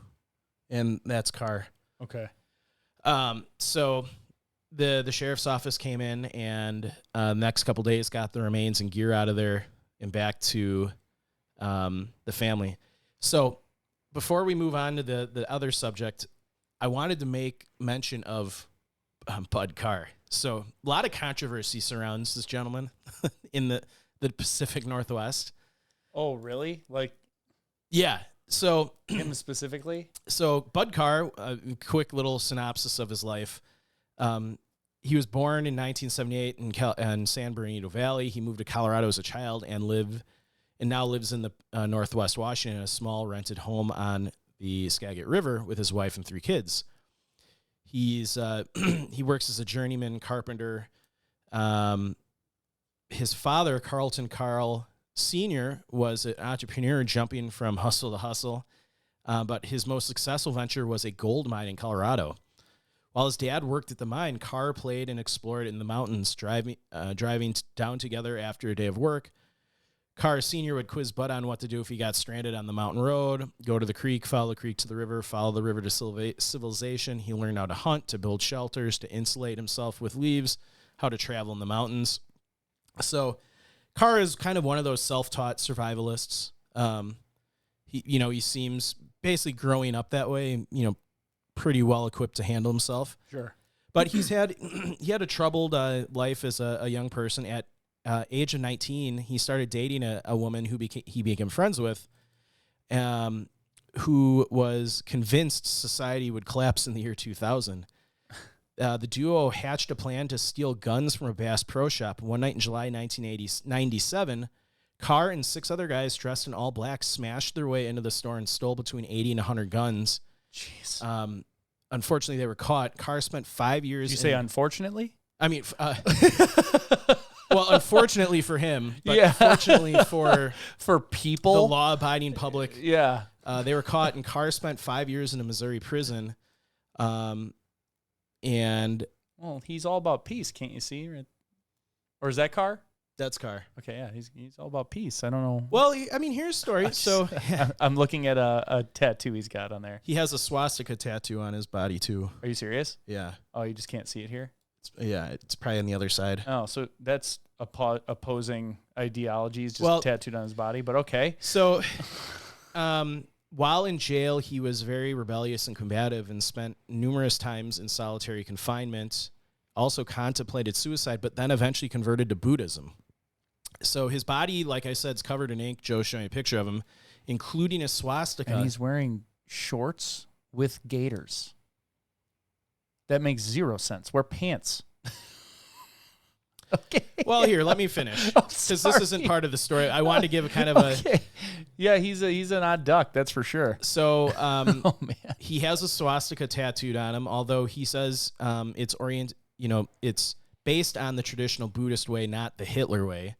and that's Carr. Okay. So the sheriff's office came in, and next couple of days got the remains and gear out of there and back to the family. So before we move on to the other subject, I wanted to make mention of Bud Carr. So a lot of controversy surrounds this gentleman in the Pacific Northwest. Oh, really? Like, yeah. So him specifically? So Bud Carr, a quick little synopsis of his life. He was born in 1978 in San Bernardino Valley. He moved to Colorado as a child and now lives in the Northwest Washington in a small rented home on the Skagit River with his wife and 3 kids. He works as a journeyman carpenter. His father, Carlton Carl Sr., was an entrepreneur jumping from hustle to hustle, but his most successful venture was a gold mine in Colorado. While his dad worked at the mine, Carr played and explored in the mountains, driving down together after a day of work. Carr Sr. would quiz Bud on what to do if he got stranded on the mountain road, go to the creek, follow the creek to the river, follow the river to civilization. He learned how to hunt, to build shelters, to insulate himself with leaves, how to travel in the mountains. So Carr is kind of one of those self-taught survivalists. He seems basically growing up that way, pretty well equipped to handle himself. Sure. But he had a troubled life as a young person. At age of 19, he started dating a woman who he became friends with, who was convinced society would collapse in the year 2000. The duo hatched a plan to steal guns from a Bass Pro Shop. One night in July 1997, Carr and 6 other guys dressed in all black smashed their way into the store and stole between 80 and 100 guns. Jeez. Unfortunately, they were caught. Carr spent 5 years. Did you say unfortunately? I mean, well, unfortunately for him, but fortunately for people, the law-abiding public. Yeah. They were caught, and Carr spent 5 years in a Missouri prison. And Well, he's all about peace, can't you see? Or is that Carr? That's Carr. Okay, yeah, he's all about peace. I don't know. Well, I mean, here's the story. So I'm looking at a tattoo he's got on there. he has a swastika tattoo on his body too. Are you serious? Yeah. Oh, you just can't see it here? It's probably on the other side. Oh, so that's opposing ideologies just tattooed on his body, but okay. So while in jail, he was very rebellious and combative and spent numerous times in solitary confinement, also contemplated suicide, but then eventually converted to Buddhism. So his body, like I said, is covered in ink. Joe's showing a picture of him, including a swastika. And he's wearing shorts with gaiters. That makes zero sense. Wear pants. Okay. Well, here, let me finish, because this isn't part of the story. I wanted to give a kind of a... Yeah, he's an odd duck, that's for sure. So oh, man. He has a swastika tattooed on him, although he says it's based on the traditional Buddhist way, not the Hitler way.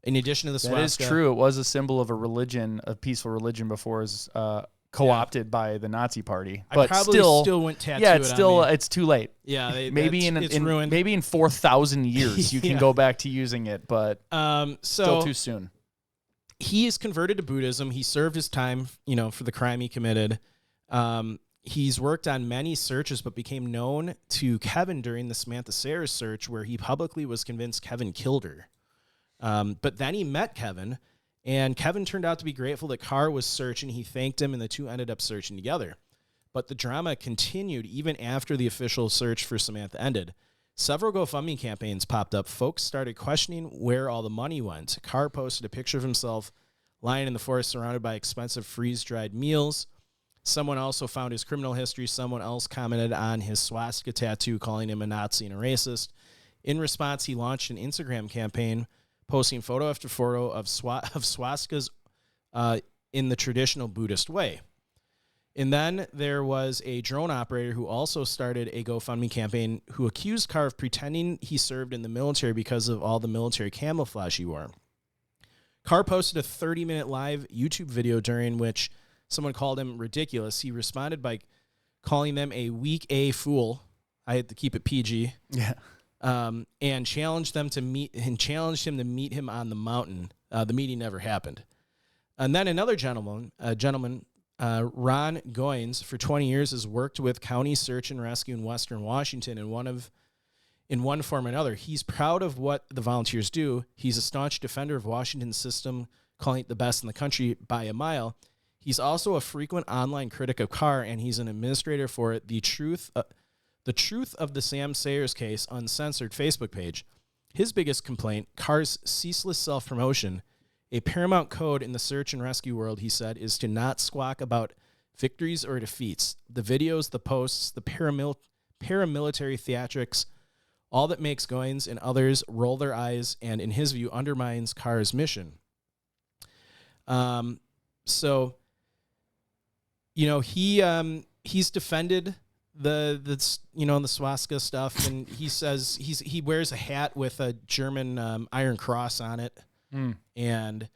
In addition to the swastika... That is true. It was a symbol of a religion, a peaceful religion before it was co-opted by the Nazi Party. But I probably still wouldn't tattoo yeah, it it's too late. Yeah, it's ruined. Maybe in 4,000 years you can go back to using it, but still too soon. He is converted to Buddhism. He served his time, for the crime he committed. He's worked on many searches, but became known to Kevin during the Samantha Sayers search, where he publicly was convinced Kevin killed her. But then he met Kevin, and Kevin turned out to be grateful that Carr was searching. He thanked him, and the two ended up searching together. But the drama continued even after the official search for Samantha ended. Several GoFundMe campaigns popped up. Folks started questioning where all the money went. Carr posted a picture of himself lying in the forest surrounded by expensive freeze-dried meals. Someone also found his criminal history. Someone else commented on his swastika tattoo, calling him a Nazi and a racist. In response, he launched an Instagram campaign posting photo after photo of swastikas in the traditional Buddhist way. And then there was a drone operator who also started a GoFundMe campaign who accused Carr of pretending he served in the military because of all the military camouflage he wore. Carr posted a 30-minute live YouTube video during which someone called him ridiculous. He responded by calling them a weak A fool. I had to keep it PG. Yeah. And challenged him to meet him on the mountain. The meeting never happened. And then another gentleman, Ron Goins, for 20 years has worked with County Search and Rescue in Western Washington in one form or another. He's proud of what the volunteers do. He's a staunch defender of Washington's system, calling it the best in the country by a mile. He's also a frequent online critic of Carr, and he's an administrator for The Truth of the Sam Sayers Case Uncensored Facebook page. His biggest complaint, Carr's ceaseless self-promotion. A paramount code in the search and rescue world, he said, is to not squawk about victories or defeats. The videos, the posts, the paramilitary theatrics, all that makes Goins and others roll their eyes and, in his view, undermines Carr's mission. He's defended the swastika stuff, and he says he wears a hat with a German Iron Cross on it, and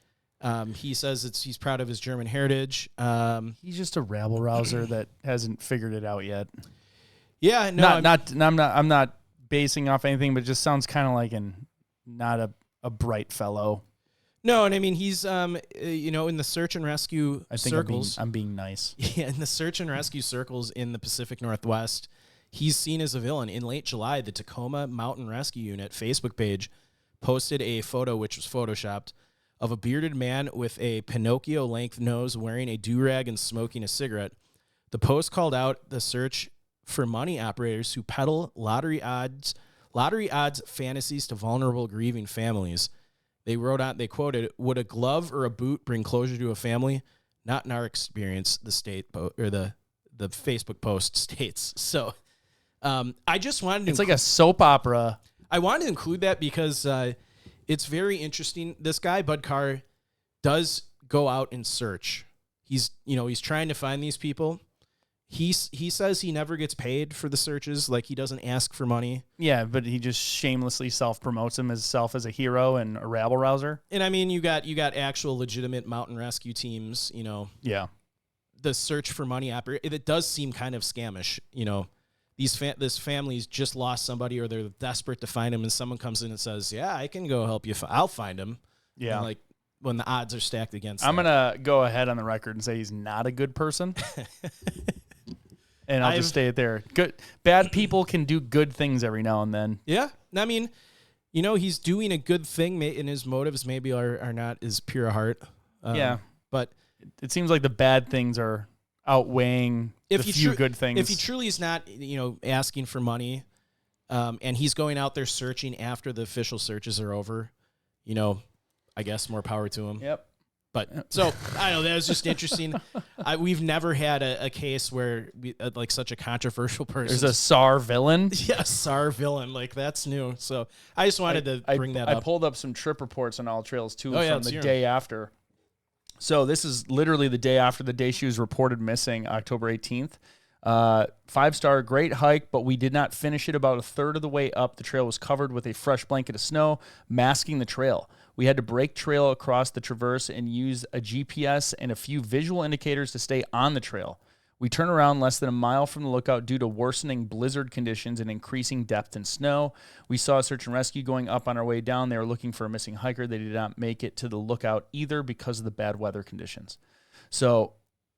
he says he's proud of his German heritage. He's just a rabble rouser that hasn't figured it out yet. Yeah, no, I'm not basing off anything, but it just sounds kind of like not a bright fellow. No, and I mean he's in the search and rescue circles. I'm being nice. Yeah, in the search and rescue circles in the Pacific Northwest, he's seen as a villain. In late July, the Tacoma Mountain Rescue Unit Facebook page posted a photo, which was photoshopped, of a bearded man with a Pinocchio-length nose wearing a do-rag and smoking a cigarette. The post called out the search for money operators who peddle lottery odds fantasies to vulnerable grieving families. They wrote out, they quoted, "Would a glove or a boot bring closure to a family? Not in our experience," the Facebook post states. So I just wanted to... It's like a soap opera. I wanted to include that because it's very interesting. This guy, Bud Carr, does go out and search. He's trying to find these people. He says he never gets paid for the searches, like he doesn't ask for money. Yeah, but he just shamelessly self-promotes himself as a hero and a rabble rouser. And I mean, you got actual legitimate mountain rescue teams, Yeah. The search for money operator, it does seem kind of scamish, this family's just lost somebody, or they're desperate to find him, and someone comes in and says, "Yeah, I can go help you. I'll find him." Yeah. And like when the odds are stacked against. I'm that. gonna go ahead on the record and say he's not a good person. And I'll just stay it there. Bad people can do good things every now and then. Yeah. I mean, he's doing a good thing, and his motives maybe are not as pure heart. Yeah. But it seems like the bad things are outweighing the few good things. If he truly is not, asking for money, and he's going out there searching after the official searches are over, I guess more power to him. Yep. But so I don't know, that was just interesting. We've never had a case where like such a controversial person. There's a SAR villain. Yeah, SAR villain. Like that's new. So I just wanted to bring that up. I pulled up some trip reports on All Trails too from the day after. So this is literally the day after the day she was reported missing, October 18th. 5-star, great hike, but we did not finish it. About a third of the way up, the trail was covered with a fresh blanket of snow, masking the trail. We had to break trail across the traverse and use a GPS and a few visual indicators to stay on the trail. We turned around less than a mile from the lookout due to worsening blizzard conditions and increasing depth in snow. We saw a search and rescue going up on our way down. They were looking for a missing hiker. They did not make it to the lookout either because of the bad weather conditions. So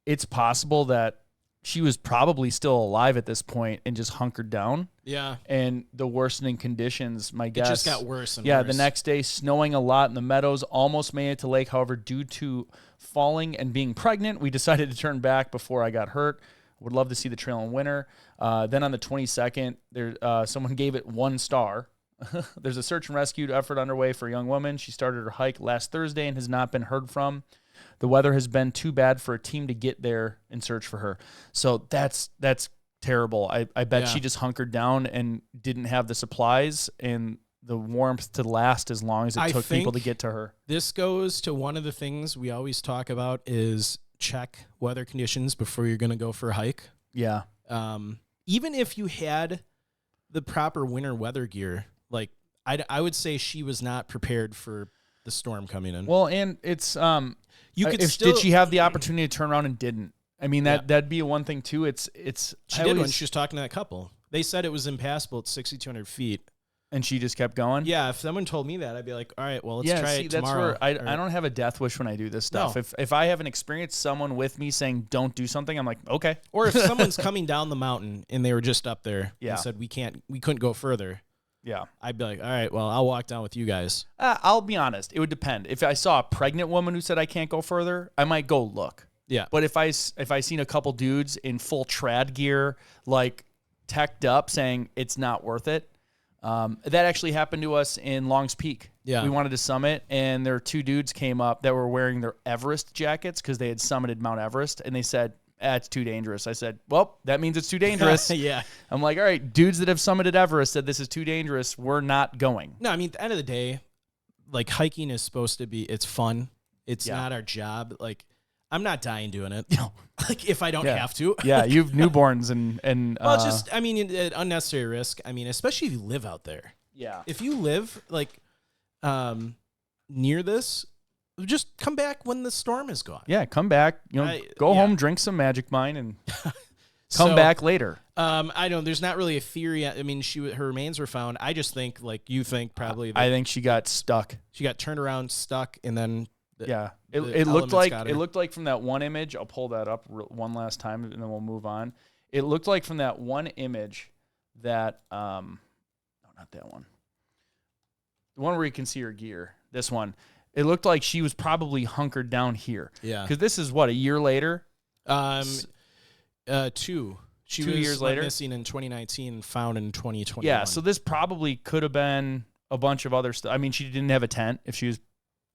it's possible that she was probably still alive at this point and just hunkered down. Yeah. And the worsening conditions, my guess. It just got worse and worse. Yeah, the next day, snowing a lot in the meadows, almost made it to lake. However, due to falling and being pregnant, we decided to turn back before I got hurt. Would love to see the trail in winter. Then on the 22nd, someone gave it 1 star. There's a search and rescue effort underway for a young woman. She started her hike last Thursday and has not been heard from. The weather has been too bad for a team to get there and search for her. So that's terrible. I bet she just hunkered down and didn't have the supplies and the warmth to last as long as it took people to get to her. This goes to one of the things we always talk about is check weather conditions before you're going to go for a hike. Yeah. Even if you had the proper winter weather gear, like I would say she was not prepared for the storm coming in. Well, and it's did she have the opportunity to turn around and didn't? I mean that'd be one thing too. She did when she was talking to that couple. They said it was impassable at 6,200 feet. And she just kept going? Yeah, if someone told me that, I'd be like, all right, well, let's try it tomorrow. That's where I don't have a death wish when I do this stuff. No. If I haven't experienced someone with me saying don't do something, I'm like, okay. Or if someone's coming down the mountain and they were just up there and said we couldn't go further. Yeah. I'd be like, all right, well, I'll walk down with you guys. I'll be honest. It would depend. If I saw a pregnant woman who said I can't go further, I might go look. Yeah. But if I seen a couple dudes in full trad gear, like teched up saying it's not worth it, that actually happened to us in Longs Peak. Yeah. We wanted to summit, and there were 2 dudes came up that were wearing their Everest jackets because they had summited Mount Everest, and they said, it's too dangerous. I said, well, that means it's too dangerous. Yeah. I'm like, all right, dudes that have summited Everest said this is too dangerous. We're not going. No, I mean, at the end of the day, like hiking is supposed to be, it's fun. It's not our job. Like, I'm not dying doing it. Like, if I don't have to. Yeah, you have newborns and well, just, I mean, unnecessary risk. I mean, especially if you live out there. Yeah. If you live, like, near this, just come back when the storm is gone. Yeah, come back. Go home, drink some Magic Mine, and come back later. I don't. There's not really a theory. I mean, her remains were found. I just think, like you think, probably. I think she got stuck. She got turned around, stuck, and then. It looked like from that one image. I'll pull that up one last time, and then we'll move on. It looked like from that one image that no, not that one. The one where you can see her gear. This one. It looked like she was probably hunkered down here. Yeah. Because this is what, a year later? 2. She 2 years later, missing in 2019, found in 2021. Yeah. So this probably could have been a bunch of other stuff. I mean, she didn't have a tent if she was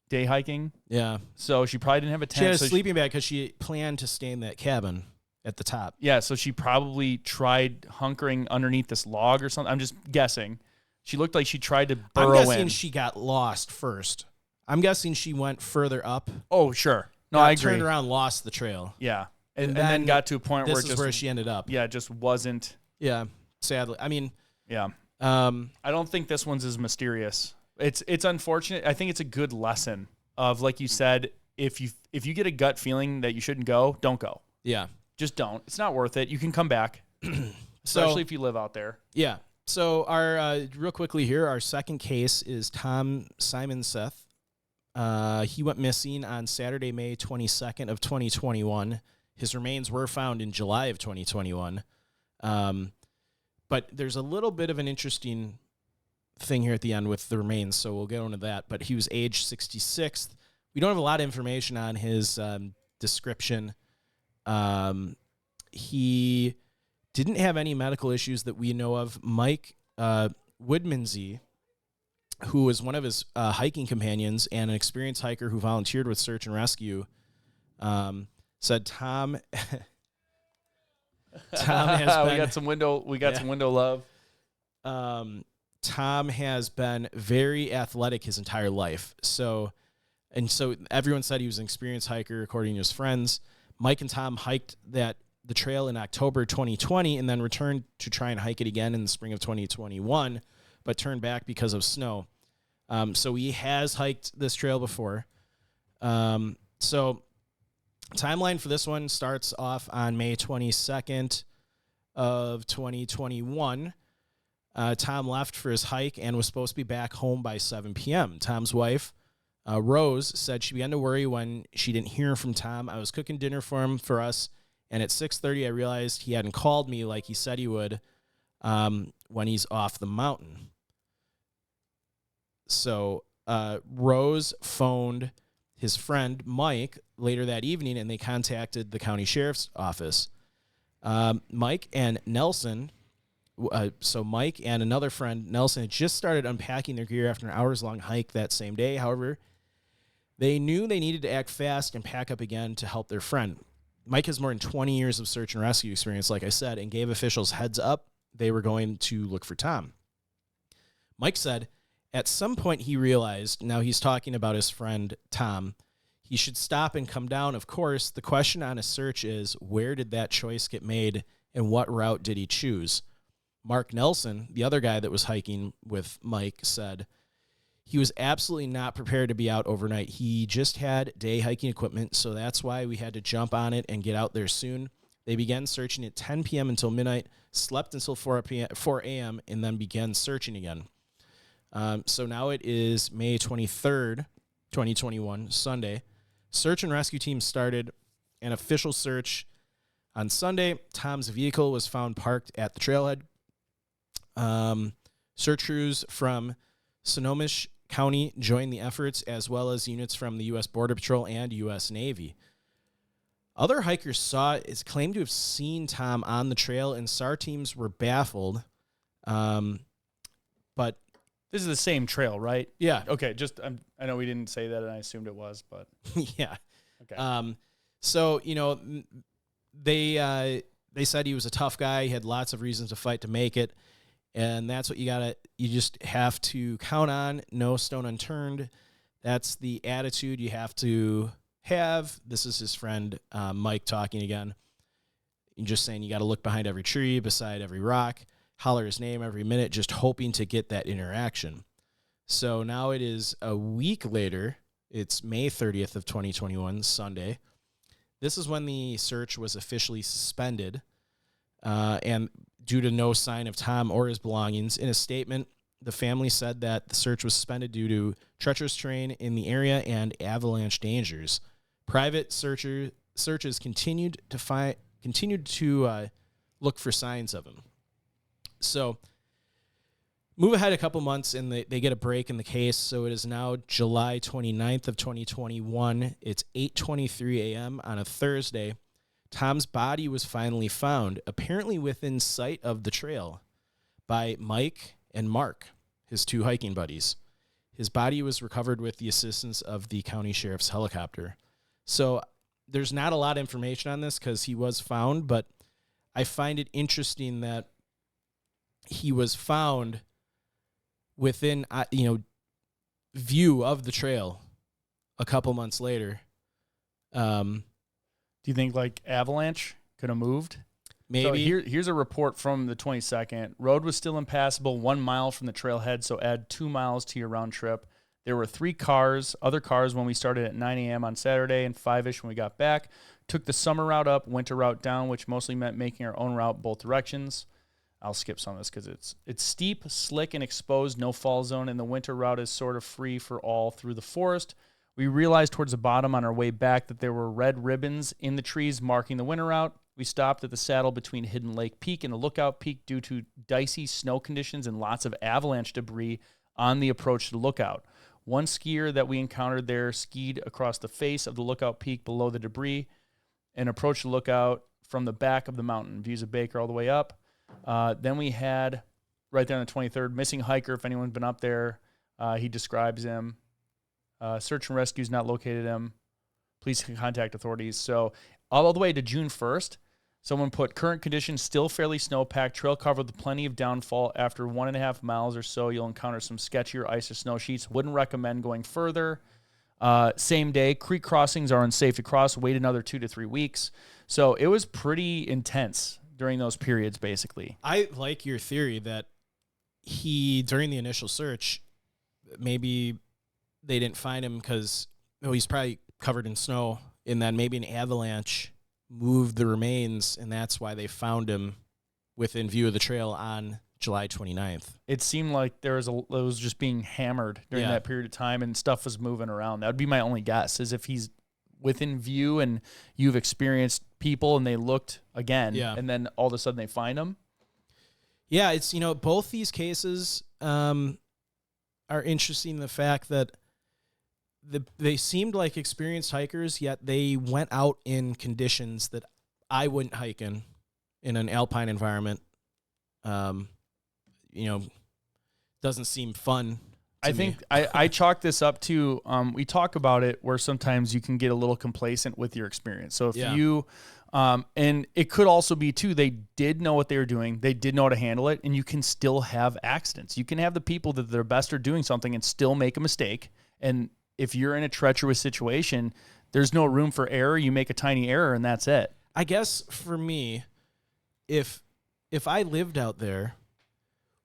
day hiking. Yeah. So she probably didn't have a tent. She had a sleeping bag because she planned to stay in that cabin at the top. Yeah. So she probably tried hunkering underneath this log or something. I'm just guessing. She looked like she tried to burrow in. I'm guessing she got lost first. I'm guessing she went further up. Oh, sure. No, I agree. Turned around, lost the trail. Yeah. And then got to a point where this is where she ended up. Yeah, it just wasn't. Yeah, sadly. I mean. Yeah. I don't think this one's as mysterious. It's unfortunate. I think it's a good lesson of, like you said, if you get a gut feeling that you shouldn't go, don't go. Yeah. Just don't. It's not worth it. You can come back. especially if you live out there. Yeah. So our real quickly here, our second case is Tom Simonseth. He went missing on Saturday, May 22nd of 2021. His remains were found in July of 2021. But there's a little bit of an interesting thing here at the end with the remains, so we'll get into that. But he was age 66. We don't have a lot of information on his description. He didn't have any medical issues that we know of. Mike Woodmansey, who was one of his hiking companions and an experienced hiker who volunteered with search and rescue, said Tom has been, we got some window love. Tom has been very athletic his entire life. So everyone said he was an experienced hiker, according to his friends. Mike and Tom hiked the trail in October 2020 and then returned to try and hike it again in the spring of 2021, but turned back because of snow. So he has hiked this trail before. So timeline for this one starts off on May 22nd of 2021. Tom left for his hike and was supposed to be back home by 7 p.m. Tom's wife, Rose, said she began to worry when she didn't hear from Tom. I was cooking dinner for us, and at 6:30 I realized he hadn't called me like he said he would when he's off the mountain. So Rose phoned his friend Mike later that evening, and they contacted the county sheriff's office. Mike and Nelson... So Mike and another friend, Nelson, had just started unpacking their gear after an hours-long hike that same day. However, they knew they needed to act fast and pack up again to help their friend. Mike has more than 20 years of search and rescue experience, like I said, and gave officials heads up they were going to look for Tom. Mike said at some point he realized, now he's talking about his friend Tom, he should stop and come down. Of course, the question on a search is, where did that choice get made and what route did he choose? Mark Nelson, the other guy that was hiking with Mike, said he was absolutely not prepared to be out overnight. He just had day hiking equipment, so that's why we had to jump on it and get out there soon. They began searching at 10 p.m. until midnight, slept until 4 a.m., and then began searching again. So now it is May 23rd, 2021, Sunday. Search and rescue teams started an official search on Sunday. Tom's vehicle was found parked at the trailhead. Search crews from Snohomish County joined the efforts, as well as units from the U.S. Border Patrol and U.S. Navy. Other hikers claimed to have seen Tom on the trail, and SAR teams were baffled. But this is the same trail, right? Yeah. Okay. I know we didn't say that, and I assumed it was, but yeah. Okay. So they said he was a tough guy. He had lots of reasons to fight to make it. And that's what you just have to count on. No stone unturned. That's the attitude you have to have. This is his friend, Mike, talking again. You're just saying you got to look behind every tree, beside every rock, holler his name every minute, just hoping to get that interaction. So now it is a week later. It's May 30th of 2021, Sunday. This is when the search was officially suspended. And due to no sign of Tom or his belongings. In a statement, the family said that the search was suspended due to treacherous terrain in the area and avalanche dangers. Private searches continued to look for signs of him. So move ahead a couple months, and they get a break in the case. So it is now July 29th of 2021. It's 8:23 a.m. on a Thursday. Tom's body was finally found, apparently within sight of the trail, by Mike and Mark, his two hiking buddies. His body was recovered with the assistance of the county sheriff's helicopter. So there's not a lot of information on this because he was found, but I find it interesting that he was found within, view of the trail a couple months later. Do you think like avalanche could have moved? Maybe. So here's a report from the 22nd. Road was still impassable 1 mile from the trailhead, so add 2 miles to your round trip. There were 3 other cars when we started at 9 a.m. on Saturday and 5-ish when we got back. Took the summer route up, winter route down, which mostly meant making our own route both directions. I'll skip some of this because it's steep, slick, and exposed, no fall zone, and the winter route is sort of free for all through the forest. We realized towards the bottom on our way back that there were red ribbons in the trees marking the winter route. We stopped at the saddle between Hidden Lake Peak and the Lookout Peak due to dicey snow conditions and lots of avalanche debris on the approach to the Lookout. One skier that we encountered there skied across the face of the Lookout Peak below the debris and approached the Lookout from the back of the mountain. Views of Baker all the way up. Then we had, right there on the 23rd, missing hiker, if anyone's been up there. He describes him. Search and rescue's not located him. Please contact authorities. So all the way to June 1st, someone put current conditions still fairly snow-packed, trail covered with plenty of downfall. After 1.5 miles or so, you'll encounter some sketchier ice or snow sheets. Wouldn't recommend going further. Same day, creek crossings are unsafe to cross. Wait another 2 to 3 weeks. So it was pretty intense during those periods, basically. I like your theory that during the initial search, maybe they didn't find him because he's probably covered in snow, and then maybe an avalanche moved the remains, and that's why they found him within view of the trail on July 29th. It seemed like it was just being hammered during that period of time, and stuff was moving around. That would be my only guess, is if he's within view and you've experienced people and they looked again, and then all of a sudden they find him. Yeah, it's, both these cases are interesting in the fact that they seemed like experienced hikers, yet they went out in conditions that I wouldn't hike in an alpine environment. Doesn't seem fun. I think I chalk this up to, we talk about it where sometimes you can get a little complacent with your experience. So if you, and it could also be too, they did know what they were doing. They did know how to handle it, and you can still have accidents. You can have the people that their best are doing something and still make a mistake. And if you're in a treacherous situation, there's no room for error. You make a tiny error and that's it. I guess for me, if I lived out there,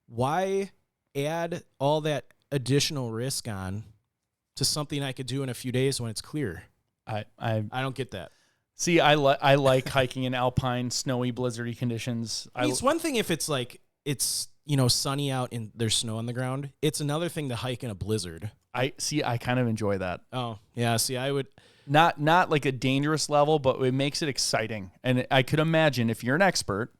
why add all that additional risk on to something I could do in a few days when it's clear? I don't get that. See, I like hiking in alpine, snowy, blizzardy conditions. It's one thing if it's like it's sunny out and there's snow on the ground. It's another thing to hike in a blizzard. I kind of enjoy that. Oh yeah. See, I would not like a dangerous level, but it makes it exciting. And I could imagine if you're an expert.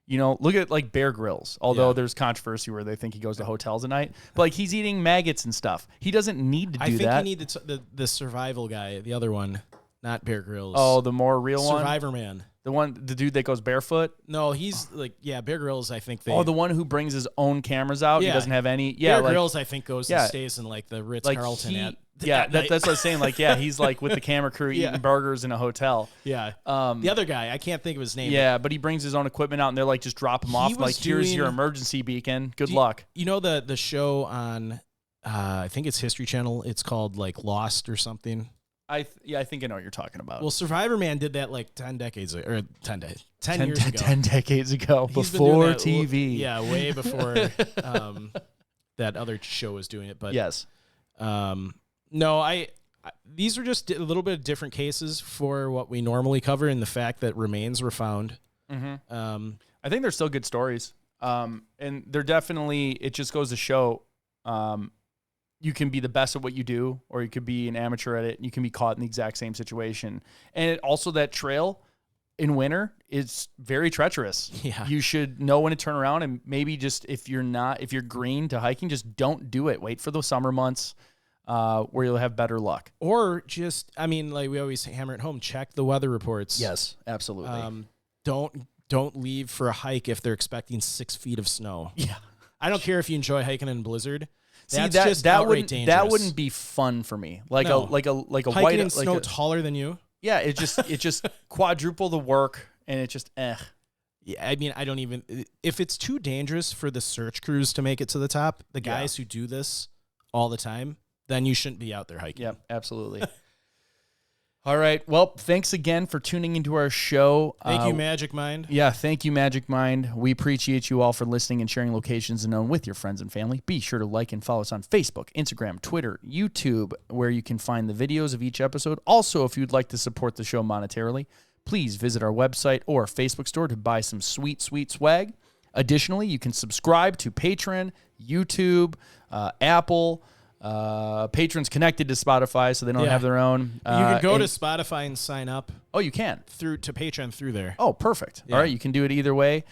Look at like Bear Grylls, although there's controversy where they think he goes to hotels at night. But like he's eating maggots and stuff. He doesn't need to do that. I think you need the survival guy, the other one, not Bear Grylls. Oh, the more real one? Survivor Man. The dude that goes barefoot? No, he's Bear Grylls, I think the one who brings his own cameras out. Yeah. He doesn't have any. Yeah, Bear Grylls, I think, goes and stays in like the Ritz-Carlton that's what I was saying. Like, he's like with the camera crew eating burgers in a hotel. Yeah. The other guy, I can't think of his name. Yeah, but he brings his own equipment out and they're like, just drop him off. Like, here's your emergency beacon. Good luck. The show on, I think it's History Channel. It's called like Lost or something. I think I know what you're talking about. Well, Survivor Man did that like 10 years ago. 10 decades ago, before TV. Yeah, way before that other show was doing it. But yes. No, these are just a little bit of different cases for what we normally cover, and the fact that remains were found. Mm-hmm. I think they're still good stories. And they're definitely, it just goes to show, you can be the best at what you do, or you could be an amateur at it, and you can be caught in the exact same situation. And also that trail in winter is very treacherous. Yeah. You should know when to turn around, and maybe just if you're green to hiking, just don't do it. Wait for the summer months. Where you'll have better luck. Or just, like we always hammer it home, check the weather reports. Yes, absolutely. Don't leave for a hike if they're expecting 6 feet of snow. Yeah. I don't care if you enjoy hiking in blizzard. That wouldn't be fun for me. Like a hiking white in snow taller than you. Yeah, it just quadruple the work, and it just Yeah, I don't even, if it's too dangerous for the search crews to make it to the top, the guys who do this all the time, then you shouldn't be out there hiking. Yep, absolutely. All right. Well, thanks again for tuning into our show. Thank you, Magic Mind. Yeah, thank you, Magic Mind. We appreciate you all for listening and sharing locations unknown with your friends and family. Be sure to like and follow us on Facebook, Instagram, Twitter, YouTube, where you can find the videos of each episode. Also, if you'd like to support the show monetarily, please visit our website or Facebook store to buy some sweet, sweet swag. Additionally, you can subscribe to Patron, YouTube, Apple. Patron's connected to Spotify, so they don't have their own. You can go to Spotify and sign up. Oh, you can through to Patreon through there. Oh, perfect. Yeah. All right, you can do it either way.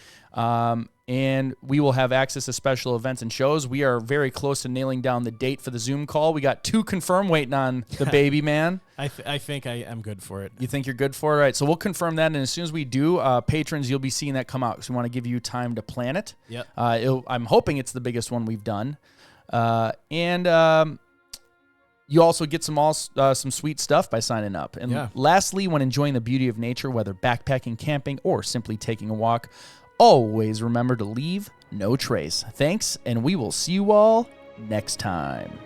And we will have access to special events and shows. We are very close to nailing down the date for the Zoom call. We got 2 confirmed waiting on the baby man. I think I am good for it. You think you're good for it? All right, so we'll confirm that. And as soon as we do, patrons, you'll be seeing that come out. So we want to give you time to plan it. Yep. I'm hoping it's the biggest one we've done. You also get some sweet stuff by signing up. And lastly, when enjoying the beauty of nature, whether backpacking, camping, or simply taking a walk, always remember to leave no trace. Thanks, and we will see you all next time.